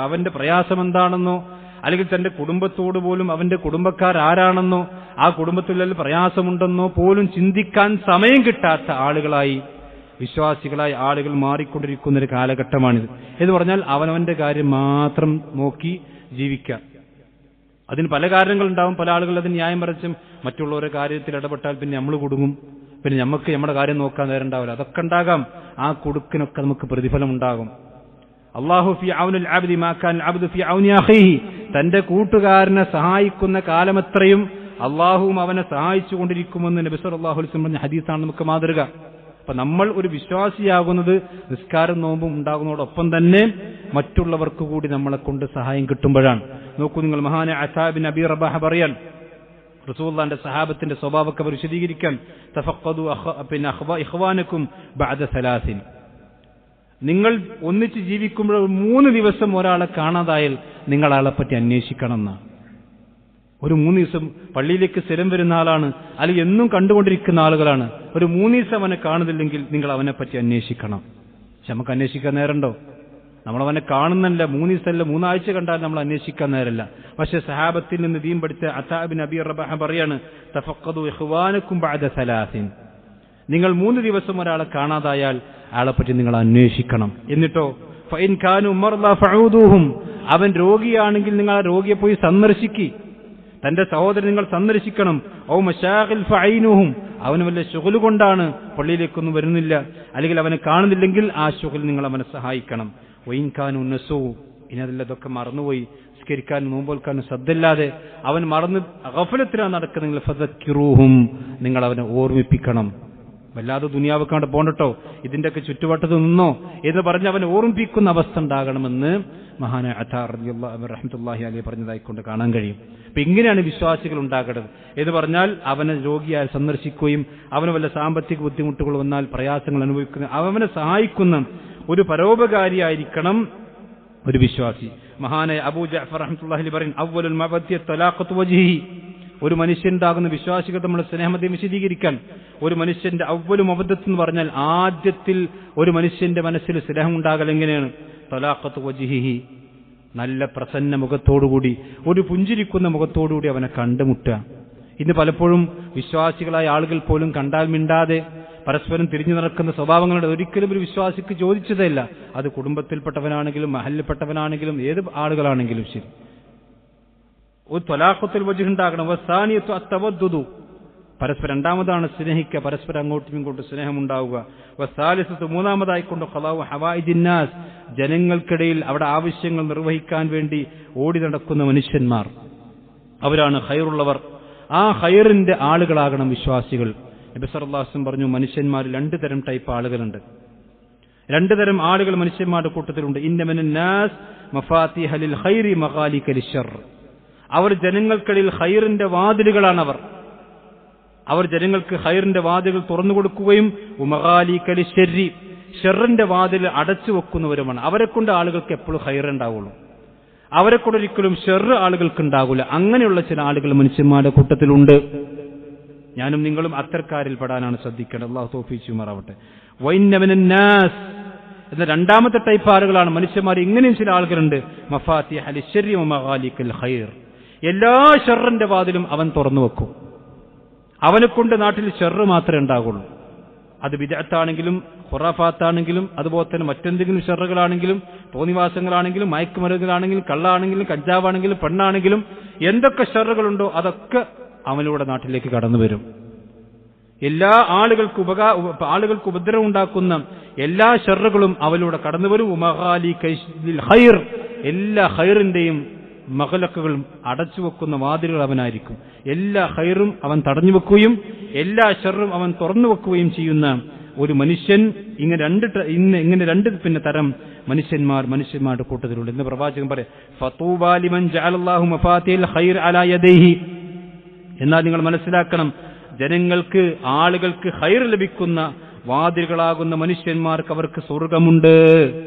അവന്റെ പ്രയാസം എന്താണെന്നോ അല്ലെങ്കിൽ തന്റെ കുടുംബത്തോട് പോലും അവന്റെ കുടുംബക്കാർ ആരാണെന്നോ ആ കുടുംബത്തിൽ പ്രയാസമുണ്ടെന്നോ പോലും ചിന്തിക്കാൻ സമയം കിട്ടാത്ത ആളുകളായി വിശ്വാസികളായ ആളുകൾ മാറിക്കൊണ്ടിരിക്കുന്ന ഒരു കാലഘട്ടമാണിത്. എന്ന് പറഞ്ഞാൽ അവനവന്റെ കാര്യം മാത്രം നോക്കി ജീവിക്കാം. അതിന് പല കാരണങ്ങളുണ്ടാവും. പല ആളുകൾ അതിന് ന്യായം പറച്ചും മറ്റുള്ളവരുടെ കാര്യത്തിൽ ഇടപെട്ടാൽ പിന്നെ നമ്മൾ കുടുങ്ങും. പിന്നെ നമുക്ക് നമ്മുടെ കാര്യം നോക്കാൻ നേരം ഉണ്ടാവില്ല. അതൊക്കെ ഉണ്ടാകാം. ആ കൊടുക്കിനൊക്കെ നമുക്ക് പ്രതിഫലം ഉണ്ടാകും. അല്ലാഹു ഫി ഔനിൽ അബ്ദി മാ കാന അബ്ദു ഫി ഔനി അഖീഹി. തന്റെ കൂട്ടുകാരനെ സഹായിക്കുന്ന കാലമത്രയും അള്ളാഹുവും അവനെ സഹായിച്ചുകൊണ്ടിരിക്കുമെന്ന് നബി സല്ലല്ലാഹു അലൈഹി വസല്ലം പറഞ്ഞ ഹദീസാണ് നമുക്ക് മാതൃക. അപ്പൊ നമ്മൾ ഒരു വിശ്വാസിയാകുന്നത് നിസ്കാരം നോമ്പും ഉണ്ടാകുന്നതോടൊപ്പം തന്നെ മറ്റുള്ളവർക്ക് കൂടി നമ്മളെ കൊണ്ട് സഹായം കിട്ടുമ്പോഴാണ്. നോക്കൂ നിങ്ങൾ, മഹാനായ അതാ ബിൻ അബീ റബാഹ പറയാൻ, റസൂലുള്ളാഹിന്റെ സഹാബത്തിന്റെ സ്വഭാവമൊക്കെ വിശദീകരിക്കാൻ, തഫഖദു ഇഖ്വാനകും ബഅദ സലാസിൻ. നിങ്ങൾ ഒന്നിച്ച് ജീവിക്കുമ്പോൾ 3 ദിവസം ഒരാളെ കാണാതായാൽ നിങ്ങൾ ആളെപ്പറ്റി അന്വേഷിക്കണം എന്നാണ്. ഒരു 3 ദിവസം പള്ളിയിലേക്ക് സ്ഥിരം വരുന്ന ആളാണ്, അല്ലെങ്കിൽ എന്നും കണ്ടുകൊണ്ടിരിക്കുന്ന ആളുകളാണ്. ഒരു 3 ദിവസം അവനെ കാണുന്നില്ലെങ്കിൽ നിങ്ങൾ അവനെപ്പറ്റി അന്വേഷിക്കണം. പക്ഷെ നമുക്ക് അന്വേഷിക്കാൻ നേരമുണ്ടോ? നമ്മളവനെ കാണുന്നല്ല, 3 ദിവസമല്ല 3 ആഴ്ച കണ്ടാൽ നമ്മൾ അന്വേഷിക്കാൻ നേരമില്ല. പക്ഷെ സഹാബത്തിൽ നിന്ന് ദീൻ പഠിച്ച അതാ ബിൻ അബീ റബാഹ പറയാണ്, തഫഖദു ഇഖ്വാനകും ബഅദ സലാസിൻ. നിങ്ങൾ 3 ദിവസം ഒരാളെ കാണാതായാൽ അയാളെപ്പറ്റി നിങ്ങൾ അന്വേഷിക്കണം. എന്നിട്ടോ ഫഇൻ കാനു മർദാ ഫഊദൂഹും. അവൻ രോഗിയാണെങ്കിൽ നിങ്ങൾ ആ രോഗിയെ പോയി സന്ദർശിക്കി. തന്റെ സഹോദരൻ നിങ്ങൾ സന്ദർശിക്കണം. ഔ മശാഗിൽ ഫഐനുഹും. അവന് വല്ല ശുഗ്ല് കൊണ്ടാണ് പള്ളിയിലേക്കൊന്നും വരുന്നില്ല, അല്ലെങ്കിൽ അവനെ കാണുന്നില്ലെങ്കിൽ ആ ശുഗ്ൽ നിങ്ങൾ അവനെ സഹായിക്കണം. വഇൻ കാനു നസൂ. ഇനി അതിലതൊക്കെ മറന്നുപോയി, നിസ്കരിക്കാനും നോമ്പോൽക്കാനും ശ്രദ്ധയില്ലാതെ അവൻ മറന്ന് ഗഫലത്തിലാണ് നടക്കുന്നെങ്കിൽ ഫദക്കിറൂഹും. നിങ്ങൾ അവനെ ഓർമ്മിപ്പിക്കണം. വല്ലാതെ ദുനിയാവെക്കാണ്ട് പോണ്ടട്ടോ, ഇതിന്റെയൊക്കെ ചുറ്റുവട്ടത്ത് നിന്നോ എന്ന് പറഞ്ഞ് അവനെ ഓർമ്മിപ്പിക്കുന്ന അവസ്ഥ ഉണ്ടാകണമെന്ന് മഹാനായ അതാ റഹ്മത്തുള്ളാഹി അലൈഹി പറഞ്ഞതായിക്കൊണ്ട് കാണാൻ കഴിയും. അപ്പൊ ഇങ്ങനെയാണ് വിശ്വാസികൾ ഉണ്ടാകേണ്ടത് എന്ന് പറഞ്ഞാൽ, അവനെ രോഗിയായി സന്ദർശിക്കുകയും അവന് വല്ല സാമ്പത്തിക ബുദ്ധിമുട്ടുകൾ വന്നാൽ പ്രയാസങ്ങൾ അനുഭവിക്കുന്ന അവനെ സഹായിക്കുന്ന ഒരു പരോപകാരിയായിരിക്കണം ഒരു വിശ്വാസി. മഹാനായ അബൂ ജഅഫർ റഹ്മത്തുള്ളാഹി അലൈഹി പറയും, അവ്വലുൽ മവദ്ദിയ തലാഖത്തു വജ്ഹിഹി. ഒരു മനുഷ്യനുണ്ടാകുന്ന വിശ്വാസികൾ നമ്മൾ സ്നേഹമതയെ വിശദീകരിക്കാൻ, ഒരു മനുഷ്യന്റെ അവ്വലു മവദ്ദത്ത് എന്ന് പറഞ്ഞാൽ ആദ്യത്തിൽ ഒരു മനുഷ്യന്റെ മനസ്സിൽ സ്നേഹം ഉണ്ടാകൽ എങ്ങനെയാണ്? തലാഖത്തു വജ്ഹിഹി. നല്ല പ്രസന്ന മുഖത്തോടുകൂടി, ഒരു പുഞ്ചിരിക്കുന്ന മുഖത്തോടുകൂടി അവനെ കണ്ടുമുട്ടുക. ഇന്ന് പലപ്പോഴും വിശ്വാസികളായ ആളുകൾ പോലും കണ്ടാൽ മിണ്ടാതെ പരസ്പരം തിരിഞ്ഞു നടക്കുന്ന സ്വഭാവങ്ങളുടെ ഒരിക്കലും ഒരു വിശ്വാസിക്ക് ചോദിച്ചതല്ല. അത് കുടുംബത്തിൽപ്പെട്ടവനാണെങ്കിലും മഹലിൽപ്പെട്ടവനാണെങ്കിലും ഏത് ആളുകളാണെങ്കിലും ശരി. ഒരു ത്വലാഖത്തുൽ വജ്ഹ് ഉണ്ടാകണം. വസാനിയത്തു അത്തവദ്ദുദു. പരസ്പരം രണ്ടാമതാണ് സ്നേഹിക്കുക, പരസ്പരം അങ്ങോട്ടും ഇങ്ങോട്ടും സ്നേഹമുണ്ടാവുക. വസാലിസത്തു മൂന്നാമതായിക്കൊണ്ട് ഖളാഉ ഹവായിജിന്നാസ്. ജനങ്ങൾക്കിടയിൽ അവിടെ ആവശ്യങ്ങൾ നിർവഹിക്കാൻ വേണ്ടി ഓടി നടക്കുന്ന മനുഷ്യന്മാർ, അവരാണ് ഖൈറുള്ളവർ. ആ ഖൈറിന്റെ ആളുകളാകണം വിശ്വാസികൾ. നബി സല്ലല്ലാഹു അലൈഹി വസല്ലം പറഞ്ഞു, മനുഷ്യന്മാരിൽ 2 തരം ടൈപ്പ് ആളുകളുണ്ട്. 2 തരം ആളുകൾ മനുഷ്യന്മാരുടെ കൂട്ടത്തിലുണ്ട്. ഇന്ന മിനന്നാസ് മഫാത്തിഹ ലിൽ ഖൈരി മഗാലിക ലിശ്ശർ. അവർ ജനങ്ങൾക്കിടയിൽ ഖൈറിന്റെ വാതിലുകളാണ്. അവർ ജനങ്ങൾക്ക് ഖൈറിന്റെ വാതിലുകൾ തുറന്നു കൊടുക്കുകയും മഗാലിക ലിശ്ശർരി, ഷർറിന്റെ വാതിൽ അടച്ചു വെക്കുന്നവരുമാണ്. അവരെ കൊണ്ട് ആളുകൾക്ക് എപ്പോഴും ഖൈർ ഉണ്ടാവുള്ളൂ, അവരെ കൊണ്ട് ഒരിക്കലും ഷർറ് ആളുകൾക്ക് ഉണ്ടാകില്ല. അങ്ങനെയുള്ള ചില ആളുകൾ മനുഷ്യന്മാരുടെ കൂട്ടത്തിലുണ്ട്. ഞാനും നിങ്ങളും അത്തരക്കാരിൽ പെടാനാണ് ശ്രദ്ധിക്കേണ്ടത്. അല്ലാഹു തൗഫീഖ് ചെയ്യുമാറാവട്ടെ. വഇന്ന മിനന്നാസ് എന്ന രണ്ടാമത്തെ ടൈപ്പ് ആളുകളാണ് മനുഷ്യന്മാർ. ഇങ്ങനെയും ചില ആളുകളുണ്ട്. മഫാത്തിഹ ലിശ്ശർരി വമഗാലികൽ ഖൈർ. എല്ലാ ഷർറിന്റെ വാതിലും അവൻ തുറന്നു വെക്കും. അവനെക്കൊണ്ട് നാട്ടിൽ ഷർറ് മാത്രമേ ഉണ്ടാകുള്ളൂ. അത് ബിദ്അത്താണെങ്കിലും ഖുറാഫാത്താണെങ്കിലും അതുപോലെ തന്നെ മറ്റെന്തെങ്കിലും ഷർറുകളാണെങ്കിലും തോന്നിവാസങ്ങളാണെങ്കിലും മയക്കുമരുന്നുകളാണെങ്കിലും കള്ളാണെങ്കിലും കഞ്ചാവാണെങ്കിലും പെണ്ണാണെങ്കിലും എന്തൊക്കെ ഷർറുകളുണ്ടോ അതൊക്കെ അവനിലൂടെ നാട്ടിലേക്ക് കടന്നു വരും. എല്ലാ ആളുകൾക്ക് ഉപദ്രവം ഉണ്ടാക്കുന്ന എല്ലാ ഷർറുകളും അവനിലൂടെ കടന്നു വരും. മഗാലികൽ ഖൈർ. എല്ലാ ഖൈറിന്റെയും മഗലക്കുകളും അടച്ചു വെക്കുന്ന വാതിലുകൾ അവനായിരിക്കും. എല്ലാ ഖൈറും അവൻ തടഞ്ഞു വെക്കുകയും എല്ലാ ഷർറും അവൻ തുറന്നു വെക്കുകയും ചെയ്യുന്ന ഒരു മനുഷ്യൻ. ഇങ്ങനെ രണ്ട് തരം മനുഷ്യന്മാരുടെ കൂട്ടത്തിലുണ്ട് എന്ന് പ്രവാചകൻ പറയും. ഫതൂബാ ലിമൻ ജഅലല്ലാഹു മഫാത്തിഹൽ ഖൈർ അലാ യദൈഹി. എന്നാൽ നിങ്ങൾ മനസ്സിലാക്കണം, ജനങ്ങൾക്ക് ആളുകൾക്ക് ഖൈർ ലഭിക്കുന്ന വാതിലുകളാകുന്ന മനുഷ്യന്മാർക്ക് അവർക്ക് സ്വർഗമുണ്ട്,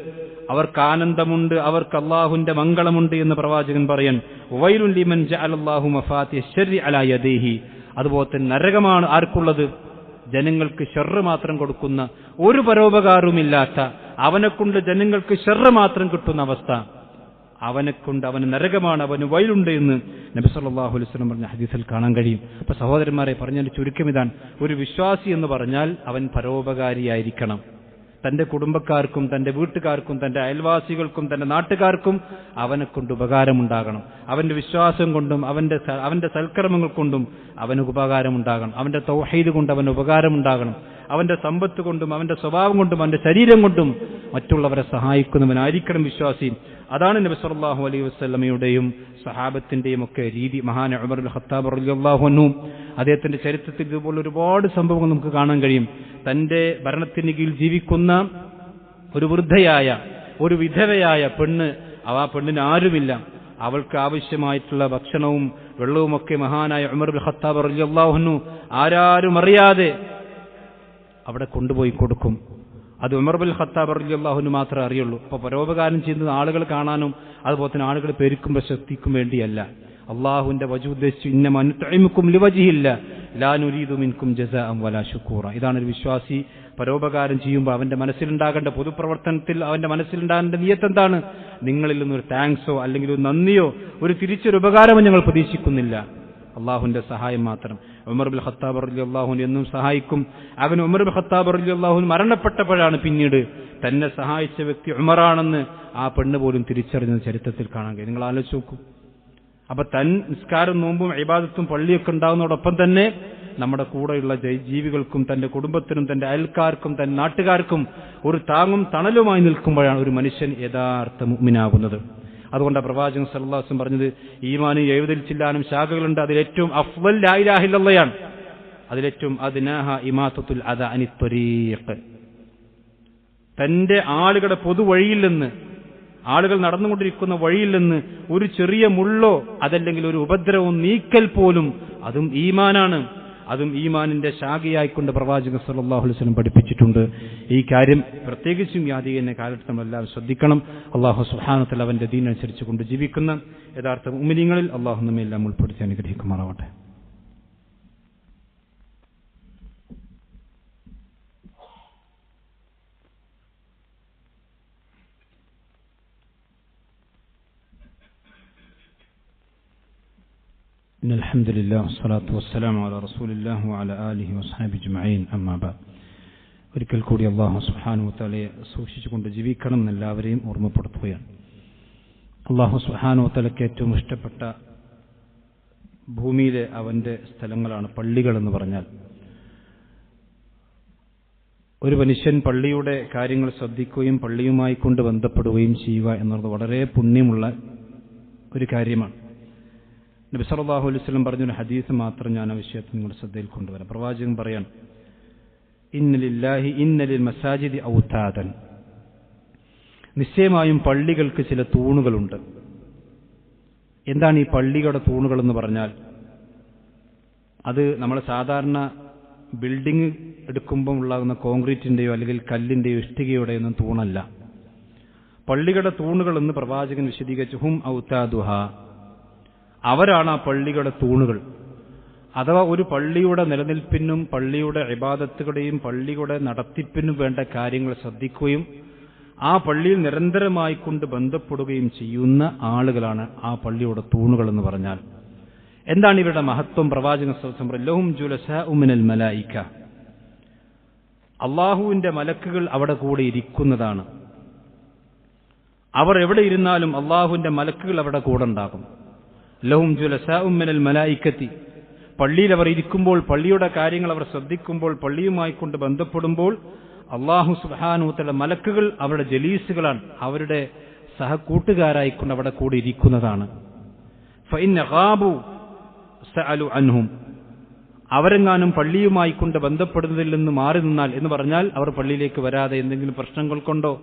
അവർക്ക് ആനന്ദമുണ്ട്, അവർക്ക് അല്ലാഹുവിന്റെ മംഗളമുണ്ട് എന്ന് പ്രവാചകൻ പറയാൻ. വൈലുൻ ലിമൻ ജഅലല്ലാഹു മഫാത്തിഹ ശർരി അലാ യദൈഹി. അതുപോലെ തന്നെ നരകമാണ് ആർക്കുള്ളത്? ജനങ്ങൾക്ക് ഷർറ് മാത്രം കൊടുക്കുന്ന, ഒരു പരോപകാരവുമില്ലാത്ത, അവനെക്കൊണ്ട് ജനങ്ങൾക്ക് ഷർറ് മാത്രം കിട്ടുന്ന അവസ്ഥ. അവന് നരകമാണ്, അവന് വയലുണ്ട് എന്ന് നബി സല്ലല്ലാഹു അലൈഹി വസല്ലം പറഞ്ഞ ഹദീസിൽ കാണാൻ കഴിയും. അപ്പൊ സഹോദരന്മാരെ, പറഞ്ഞതിന്റെ ചുരുക്കം ഇതാണ്: ഒരു വിശ്വാസി എന്ന് പറഞ്ഞാൽ അവൻ പരോപകാരിയായിരിക്കണം. തന്റെ കുടുംബക്കാർക്കും തന്റെ വീട്ടുകാർക്കും തന്റെ അയൽവാസികൾക്കും തന്റെ നാട്ടുകാർക്കും അവനെ കൊണ്ട് ഉപകാരമുണ്ടാകണം. അവന്റെ വിശ്വാസം കൊണ്ടും അവന്റെ സൽക്കർമ്മങ്ങൾ കൊണ്ടും അവന് ഉപകാരമുണ്ടാകണം. അവന്റെ തൗഹീദ് കൊണ്ട് അവന് ഉപകാരമുണ്ടാകണം. അവന്റെ സമ്പത്ത് കൊണ്ടും അവന്റെ സ്വഭാവം കൊണ്ടും അവന്റെ ശരീരം കൊണ്ടും മറ്റുള്ളവരെ സഹായിക്കുന്നവനായിരിക്കണം വിശ്വാസി. അതാണ് നബി സല്ലല്ലാഹു അലൈഹി വസല്ലമയുടെയും സഹാബത്തിന്റെയും ഒക്കെ രീതി. മഹാൻ ഉമർ ഇബ്നുൽ ഖത്താബ് റളിയല്ലാഹു അൻഹു അദ്ദേഹത്തിന്റെ ചരിത്രത്തിൽ ഇതുപോലെ ഒരുപാട് സംഭവങ്ങൾ നമുക്ക് കാണാൻ കഴിയും. തന്റെ ഭരണത്തിന് കീഴിൽ ജീവിക്കുന്ന ഒരു വൃദ്ധയായ ഒരു വിധവയായ പെണ്ണ്, ആ പെണ്ണിന് ആരുമില്ല, അവൾക്ക് ആവശ്യമായിട്ടുള്ള ഭക്ഷണവും വെള്ളവുമൊക്കെ മഹാനായ ഉമർ ഇബ്നുൽ ഖത്താബ് റളിയല്ലാഹു അൻഹു ആരാരും അറിയാതെ അവിടെ കൊണ്ടുപോയി കൊടുക്കും. അത് ഉമർ ഇബ്നുൽ ഖത്താബ് റളിയല്ലാഹു അൻഹു മാത്രമേ അറിയുള്ളൂ. അപ്പോൾ പരോപകാരം ചെയ്യുന്നത് ആളുകൾ കാണാനും അതുപോലെ തന്നെ ആളുകൾ പെരുക്കും പ്രശസ്തിക്കും വേണ്ടിയല്ല. അള്ളാഹുവിന്റെ വജു ഉദ്ദേശിച്ചു, ഇന്നമാ നുത്ഇമുക്കും ലിവജ്ഹില്ല ലാ നുരീദു മിൻകും ജസാഅൻ വലാ ശുക്കൂറ. ഇതാണ് ഒരു വിശ്വാസി പരോപകാരം ചെയ്യുമ്പോൾ അവന്റെ മനസ്സിലുണ്ടാകേണ്ട പൊതുപ്രവർത്തനത്തിൽ അവന്റെ മനസ്സിലുണ്ടാകേണ്ട നിയ്യത്ത് എന്താണ്? നിങ്ങളിൽ നിന്നൊരു താങ്ക്സോ അല്ലെങ്കിൽ ഒരു നന്ദിയോ ഒരു തിരിച്ചൊരു ഉപകാരമോ ഞങ്ങൾ പ്രതീക്ഷിക്കുന്നില്ല, അള്ളാഹുവിന്റെ സഹായം മാത്രം. ഉമർ ഇബ്നുൽ ഖത്താബ് റളിയല്ലാഹു അൻഹു എന്നും സഹായിക്കും. അങ്ങനെ ഉമർ ഇബ്നുൽ ഖത്താബ് റളിയല്ലാഹു അൻഹു മരണപ്പെട്ടപ്പോഴാണ് പിന്നീട് തന്നെ സഹായിച്ച വ്യക്തി ഉമറാണെന്ന് ആ പെണ്ണ് പോലും തിരിച്ചറിഞ്ഞ ചരിത്രത്തിൽ കാണാൻ കഴിയും. നിങ്ങൾ ആലോചിച്ച് നോക്കൂ. അപ്പൊ തൻ നിസ്കാരം നോമ്പും ഇബാദത്തും പള്ളിയൊക്കെ ഉണ്ടാകുന്നതോടൊപ്പം തന്നെ നമ്മുടെ കൂടെയുള്ള ജീവികൾക്കും തന്റെ കുടുംബത്തിനും തന്റെ അയൽക്കാർക്കും തന്റെ നാട്ടുകാർക്കും ഒരു താങ്ങും തണലുമായി നിൽക്കുമ്പോഴാണ് ഒരു മനുഷ്യൻ യഥാർത്ഥ മുഅ്മിനാകുന്നത്. അതുകൊണ്ട് പ്രവാചകൻ സല്ലല്ലാഹു അലൈഹി വസല്ലം പറഞ്ഞത്, ഈമാനിൽ 70 ചില്ലാനും ശാഖകളുണ്ട്, അതിലേറ്റവും അഫ്ളൽ ലാ ഇലാഹ ഇല്ലല്ലാഹ്, അതിലേറ്റവും അദ്നാഹ ഇമാതത്തുൽ അദാ അനിത് ത്വരീഖ്. തന്റെ ആളുകളുടെ പൊതുവഴിയിൽ നിന്ന്, ആളുകൾ നടന്നുകൊണ്ടിരിക്കുന്ന വഴിയിൽ നിന്ന് ഒരു ചെറിയ മുള്ളോ അതല്ലെങ്കിൽ ഒരു ഉപദ്രവവും നീക്കൽ പോലും അതും ഈമാനാണ്. അതും ഈമാനിന്റെ ശാഖയായിക്കൊണ്ട് പ്രവാചകൻ സല്ലല്ലാഹു അലൈഹി വസല്ലം പഠിപ്പിച്ചിട്ടുണ്ട്. ഈ കാര്യം പ്രത്യേകിച്ചും യാദീന കാലത്ത് നമ്മളെല്ലാവരും ശ്രദ്ധിക്കണം. അല്ലാഹു സുബ്ഹാനഹു വ തആല അവന്റെ ദീൻ അനുസരിച്ച് കൊണ്ട് ജീവിക്കുന്ന യഥാർത്ഥ മുഅ്മിനീങ്ങളിൽ അല്ലാഹു നമ്മെല്ലാം ഉൾപ്പെടുത്തി അനുഗ്രഹിക്കുമാറാവട്ടെ. إن الحمد لله والصلاة والسلام على رسول الله وعلى آله وصحبه أجمعين أما بعد. ഒരിക്കൽ കൂടി അല്ലാഹു സുബ്ഹാനഹു വ തആലയെ സൂക്ഷിച്ചുകൊണ്ട് ജീവിക്കണം എന്നെല്ലാവരെയും ഓർമ്മപ്പെടുത്തുകയാണ്. അല്ലാഹു സുബ്ഹാനഹു വ തആലയ്ക്ക് ഏറ്റവും ഇഷ്ടപ്പെട്ട ഭൂമിയിലെ അവന്റെ സ്ഥലങ്ങളാണ് പള്ളികൾ എന്ന് പറഞ്ഞാൽ. ഒരു മനുഷ്യൻ പള്ളിയുടെ കാര്യങ്ങൾ ശ്രദ്ധിക്കുകയും പള്ളിയുമായി കൊണ്ട് ബന്ധപ്പെടുകയും ചെയ്യുക എന്നുള്ളത് വളരെ പുണ്യമുള്ള ഒരു കാര്യമാണ്. നബി സല്ലല്ലാഹു അലൈഹി വസല്ലം പറഞ്ഞൊരു ഹദീസ് മാത്രം ഞാൻ ആ വിഷയത്തിൽ നിങ്ങളുടെ ശ്രദ്ധയിൽ കൊണ്ടുവരാം. പ്രവാചകൻ പറയാണ്, ഇന്നലിൽ മസാജിദി ഔതാദൻ, നിശ്ചയമായും പള്ളികൾക്ക് ചില തൂണുകളുണ്ട്. എന്താണ് ഈ പള്ളികളുടെ തൂണുകൾ എന്ന് പറഞ്ഞാൽ? അത് നമ്മൾ സാധാരണ ബിൽഡിംഗ് എടുക്കുമ്പോൾ ഉണ്ടാകുന്ന കോൺക്രീറ്റിന്റെയോ അല്ലെങ്കിൽ കല്ലിന്റെയോ ഇഷ്ടികയുടെയോ ഒന്നും തൂണല്ല. പള്ളികളുടെ തൂണുകൾ എന്ന് പ്രവാചകൻ വിശദീകരിച്ചു, ഹും ഔതാദുഹ, അവരാണ് ആ പള്ളികളുടെ തൂണുകൾ. അഥവാ ഒരു പള്ളിയുടെ നിലനിൽപ്പിനും പള്ളിയുടെ ഇബാദത്തുകളുടെയും പള്ളിയുടെ നടത്തിപ്പിനും വേണ്ട കാര്യങ്ങൾ ശ്രദ്ധിക്കുകയും ആ പള്ളിയിൽ നിരന്തരമായി കൊണ്ട് ബന്ധപ്പെടുകയും ചെയ്യുന്ന ആളുകളാണ് ആ പള്ളിയുടെ തൂണുകൾ എന്ന് പറഞ്ഞാൽ. എന്താണ് ഇവരുടെ മഹത്വം? പ്രവാചകൻ സല്ലല്ലാഹു അലൈഹി വസല്ലം, ലഹും ജുലസാഉ മിനൽ മലായിക, അല്ലാഹുവിന്റെ മലക്കുകൾ അവിടെ കൂടെ ഇരിക്കുന്നതാണ്. അവർ എവിടെ ഇരുന്നാലും അല്ലാഹുവിന്റെ മലക്കുകൾ അവിടെ കൂടെ ഉണ്ടാകും. ലഹും ജുലസാഉ മിനൽ മലായികത്തി, പള്ളിയിൽ അവർ ഇരിക്കുമ്പോൾ പള്ളിയുടെ കാര്യങ്ങൾ അവർ ശ്രദ്ധിക്കുമ്പോൾ പള്ളിയുമായി കൊണ്ട് ബന്ധപ്പെടുമ്പോൾ അല്ലാഹു സുബ്ഹാനഹു വ തആല മലക്കുകൾ അവരുടെ ജലീസുകളാണ്, അവരുടെ സഹകൂട്ടുകാരായിക്കൊണ്ട് അവിടെ കൂടി ഇരിക്കുന്നതാണ്. ഫഇൻ ഗാബു സഅലു അൻഹും, അവരെങ്ങാനും പള്ളിയുമായി കൊണ്ട് ബന്ധപ്പെടുന്നതിൽ നിന്ന് മാറി നിന്നാൽ എന്ന് പറഞ്ഞാൽ അവർ പള്ളിയിലേക്ക് വരാതെ എന്തെങ്കിലും പ്രശ്നങ്ങൾ കൊണ്ടോ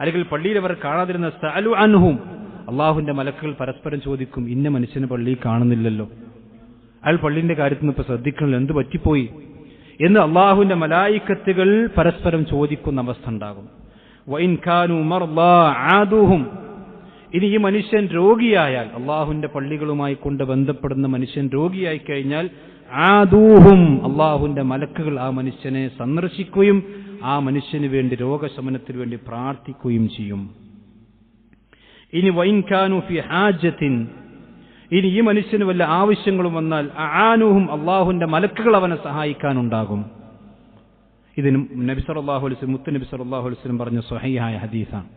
അല്ലെങ്കിൽ പള്ളിയിൽ അവർ കാണാതിരുന്ന സഅലു അൻഹും, അള്ളാഹുവിന്റെ മലക്കുകൾ പരസ്പരം ചോദിക്കും, ഇന്ന മനുഷ്യന് പള്ളിയിൽ കാണുന്നില്ലല്ലോ, അയാൾ പള്ളിന്റെ കാര്യത്തിൽ നിന്ന് ഇപ്പൊ ശ്രദ്ധിക്കണല്ലോ, എന്ത് പറ്റിപ്പോയി എന്ന് അള്ളാഹുവിന്റെ മലായിക്കത്തുകൾ പരസ്പരം ചോദിക്കുന്ന അവസ്ഥ ഉണ്ടാകും. വഇൻ കാനൂ മർളാ ആദൂഹും, ഇനി ഈ മനുഷ്യൻ രോഗിയായാൽ, അള്ളാഹുവിന്റെ പള്ളികളുമായി കൊണ്ട് ബന്ധപ്പെടുന്ന മനുഷ്യൻ രോഗിയായി കഴിഞ്ഞാൽ ആദൂഹും, അള്ളാഹുവിന്റെ മലക്കുകൾ ആ മനുഷ്യനെ സന്ദർശിക്കുകയും ആ മനുഷ്യന് വേണ്ടി രോഗശമനത്തിന് വേണ്ടി പ്രാർത്ഥിക്കുകയും ചെയ്യും. ഇനി വഇൻ കാനൂ ഫി ഹാജത്തിൻ, ഇനി ഈ മനുഷ്യന് വല്ല ആവശ്യങ്ങളും വന്നാൽ ആനൂഹും, അള്ളാഹുവിന്റെ മലക്കുകൾ അവനെ സഹായിക്കാനുണ്ടാകും. ഇതിനും നബി സല്ലല്ലാഹു അലൈഹി വസല്ലം മുത്തുനബി സല്ലല്ലാഹു അലൈഹി വസല്ലം പറഞ്ഞ സ്വഹീഹായ ഹദീസാണ്.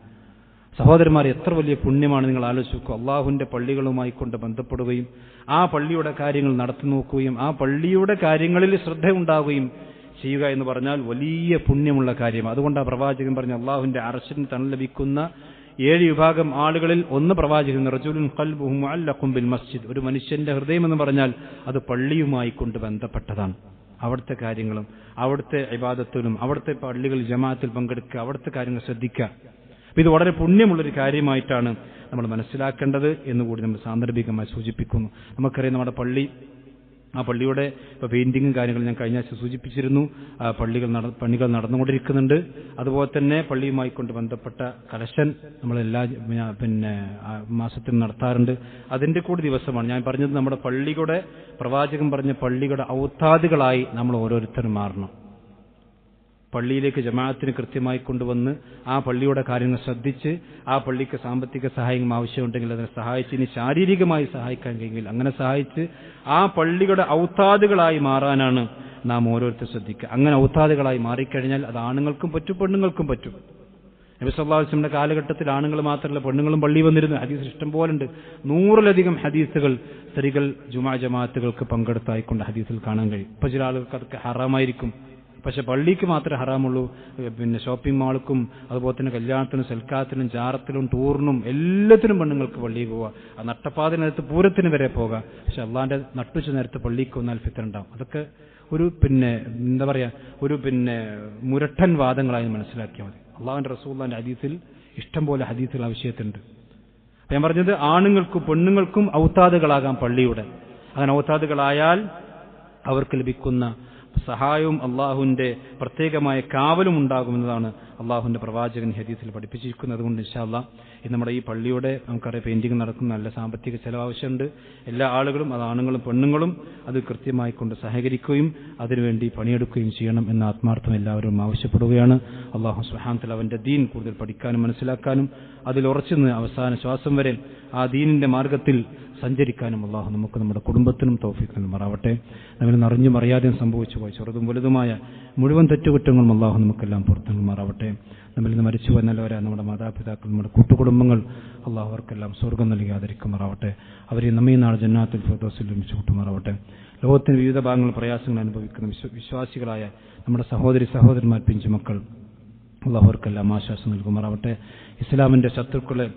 സഹോദരന്മാർ, എത്ര വലിയ പുണ്യമാണ് നിങ്ങൾ ആലോചിച്ച് നോക്കുക. അള്ളാഹുവിൻ്റെ പള്ളികളുമായി കൊണ്ട് ബന്ധപ്പെടുകയും ആ പള്ളിയുടെ കാര്യങ്ങൾ നടത്തി നോക്കുകയും ആ പള്ളിയുടെ കാര്യങ്ങളിൽ ശ്രദ്ധയുണ്ടാവുകയും ചെയ്യുക എന്ന് പറഞ്ഞാൽ വലിയ പുണ്യമുള്ള കാര്യമാണ്. അതുകൊണ്ടാണ് പ്രവാചകൻ പറഞ്ഞ അള്ളാഹുവിൻ്റെ അർശിന് തണൽ ലഭിക്കുന്ന 7 വിഭാഗം ആളുകളിൽ ഒന്ന് പ്രവാചകൻ റജുലുൻ ഖൽബുഹു മുഅല്ലഖുൻ ബിൽ മസ്ജിദ്. ഒരു മനുഷ്യന്റെ ഹൃദയം എന്ന് പറഞ്ഞാൽ അത് പള്ളിയുമായി കൊണ്ട് ബന്ധപ്പെട്ടതാണ്. അവിടുത്തെ കാര്യങ്ങളും അവിടുത്തെ ഇബാദത്തിലും അവിടുത്തെ പള്ളികളിൽ ജമാഅത്തിൽ പങ്കെടുക്കുക, അവിടുത്തെ കാര്യങ്ങൾ ശ്രദ്ധിക്കുക. അപ്പോൾ ഇത് വളരെ പുണ്യമുള്ളൊരു കാര്യമായിട്ടാണ് നമ്മൾ മനസ്സിലാക്കേണ്ടത് എന്നുകൂടി നമ്മൾ സാന്ദർഭികമായി സൂചിപ്പിക്കുന്നു. നമുക്കറിയാം നമ്മുടെ ആ പള്ളിയുടെ ഇപ്പോൾ പെയിന്റിങ്ങും കാര്യങ്ങളും ഞാൻ കഴിഞ്ഞ ആഴ്ച സൂചിപ്പിച്ചിരുന്നു. പണികൾ നടന്നുകൊണ്ടിരിക്കുന്നുണ്ട്. അതുപോലെ തന്നെ പള്ളിയുമായി കൊണ്ട് ബന്ധപ്പെട്ട കലശൻ നമ്മളെല്ലാ മാസത്തിലും നടത്താറുണ്ട്. അതിൻ്റെ കൂടി ദിവസമാണ് ഞാൻ പറഞ്ഞത്. നമ്മുടെ പള്ളിയുടെ പ്രവാചകൻ പറഞ്ഞ പള്ളിയുടെ ഔത്താദുകളായി നമ്മൾ ഓരോരുത്തരും മാറണം. പള്ളിയിലേക്ക് ജമാഅത്തിന് കൃത്യമായി കൊണ്ടുവന്ന് ആ പള്ളിയുടെ കാര്യങ്ങൾ ശ്രദ്ധിച്ച് ആ പള്ളിക്ക് സാമ്പത്തിക സഹായം ആവശ്യമുണ്ടെങ്കിൽ അതിനെ സഹായിച്ച്, ഇനി ശാരീരികമായി സഹായിക്കാൻ കഴിയുമെങ്കിൽ അങ്ങനെ സഹായിച്ച് ആ പള്ളിയുടെ ഔത്താദുകളായി മാറാനാണ് നാം ഓരോരുത്തർ ശ്രദ്ധിക്കുക. അങ്ങനെ ഔത്താദുകളായി മാറിക്കഴിഞ്ഞാൽ അത് ആണുങ്ങൾക്കും പറ്റും പെണ്ണുങ്ങൾക്കും പറ്റും. നബി സല്ലല്ലാഹു അലൈഹി വസല്ലമയുടെ കാലഘട്ടത്തിൽ ആണുങ്ങൾ മാത്രമല്ല പെണ്ണുങ്ങളും പള്ളി വന്നിരുന്നു. ഹദീസ് ഇഷ്ടം പോലുണ്ട്. 100-ലധികം ഹദീസുകൾ സ്ത്രീകൾ ജുമാ ജമാഅത്തുകൾക്ക് പങ്കെടുത്തായിക്കൊണ്ട് ഹദീസിൽ കാണാൻ കഴിയും. ഇപ്പോൾ ചില ആളുകൾക്ക് അതൊക്കെ ഹറാമായിരിക്കും. പക്ഷെ പള്ളിക്ക് മാത്രമേ ഹറാമുള്ളൂ. ഷോപ്പിംഗ് മാൾക്കും അതുപോലെ തന്നെ കല്യാണത്തിനും സൽക്കാരത്തിനും ജാറത്തിലും ടൂറിനും എല്ലാത്തിനും പെണ്ണുങ്ങൾക്ക് പള്ളിയിൽ പോവുക. ആ നട്ടപ്പാതിനകത്ത് പൂരത്തിന് വരെ പോകാം. പക്ഷെ അള്ളാന്റെ നട്ടുച്ച നേരത്ത് പള്ളിക്ക് വന്നാൽ ഫിത്ന ഉണ്ടാവും. അതൊക്കെ ഒരു എന്താ പറയുക, ഒരു മുരട്ടൻ വാദങ്ങളായി മനസ്സിലാക്കിയാൽ മതി. അള്ളാഹുവിന്റെ റസൂലുള്ളാഹിന്റെ ഹദീസിൽ ഇഷ്ടം പോലെ ഹദീസുകൾ ആ വിഷയത്തിലുണ്ട്. ഞാൻ പറഞ്ഞത് ആണുങ്ങൾക്കും പെണ്ണുങ്ങൾക്കും ഔത്താദുകളാകാം പള്ളിയുടെ. അങ്ങനെ ഔത്താദുകളായാൽ അവർക്ക് ലഭിക്കുന്ന സഹായവും അള്ളാഹുവിന്റെ പ്രത്യേകമായ കാവലും ഉണ്ടാകുമെന്നതാണ് അള്ളാഹുവിന്റെ പ്രവാചകൻ ഹദീസിൽ പഠിപ്പിച്ചിരിക്കുന്നത്. അതുകൊണ്ട് ഇൻഷാ അല്ലാഹ് നമ്മുടെ ഈ പള്ളിയുടെ നമുക്കറിയാം പെയിന്റിംഗ് നടക്കുന്ന നല്ല സാമ്പത്തിക ചെലവ് ആവശ്യമുണ്ട്. എല്ലാ ആളുകളും, അത് ആണുങ്ങളും പെണ്ണുങ്ങളും അത് കൃത്യമായി കൊണ്ട് സഹകരിക്കുകയും അതിനുവേണ്ടി പണിയെടുക്കുകയും ചെയ്യണം എന്ന ആത്മാർത്ഥം എല്ലാവരും ആവശ്യപ്പെടുകയാണ്. അള്ളാഹു സുബ്ഹാനഹു വ തആല അവന്റെ ദീൻ കൂടുതൽ പഠിക്കാനും മനസ്സിലാക്കാനും അതിൽ ഉറച്ചുനിന്ന് അവസാന ശ്വാസം വരെ ആ ദീനിന്റെ മാർഗത്തിൽ സഞ്ചരിക്കാനും അള്ളാഹു നമുക്ക് നമ്മുടെ കുടുംബത്തിനും തൗഫീഖ് നൽകുമാറാവട്ടെ. നമ്മൾ അറിഞ്ഞും അറിയാതെയും സംഭവിച്ചു പോയി ചെറുതും വലുതുമായ മുഴുവൻ തെറ്റുകുറ്റങ്ങളും അള്ളാഹു നമുക്കെല്ലാം പുറത്തു നൽകുമാറാവട്ടെ. നമ്മിൽ നിന്ന് മരിച്ചുപോയ നല്ലവരായ നമ്മുടെ മാതാപിതാക്കൾ, നമ്മുടെ കൂട്ടുകുടുംബങ്ങൾ അള്ളാഹു അവർക്കെല്ലാം സ്വർഗ്ഗം നൽകി ആദരിക്കുമാറാവട്ടെ. അവരെ നമ്മീ നാളെ ജന്നാത്തുൽ ഫിർദൗസിൽ ഒരുമിച്ച് കൂട്ടുമാറാവട്ടെ. ലോകത്തിന് വിവിധ ഭാഗങ്ങൾ പ്രയാസങ്ങൾ അനുഭവിക്കുന്ന വിശ്വാസികളായ നമ്മുടെ സഹോദരന്മാർ, പിഞ്ചുമക്കൾ അള്ളാഹു അവർക്കെല്ലാം ആശ്വാസം നൽകുമാറാവട്ടെ. ഇസ്ലാമിന്റെ ശത്രുക്കളെ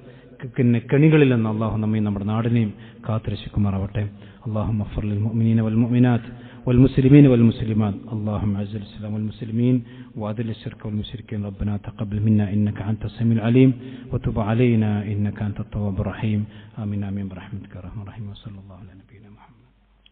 കെണികളിൽ നിന്ന് അള്ളാഹു നമ്മയും നമ്മുടെ നാടിനെയും കാത്തുരക്ഷിക്കുമാറാവട്ടെ. اللهم اغفر للمؤمنين والمؤمنات والمسلمين والمسلمات اللهم اعز الاسلام والمسلمين واذل الشرك والمشركين ربنا تقبل منا انك انت السميع العليم وتب علينا انك انت التواب الرحيم. امين امين برحمتك يا ارحم الراحمين. وصلى الله على نبينا محمد.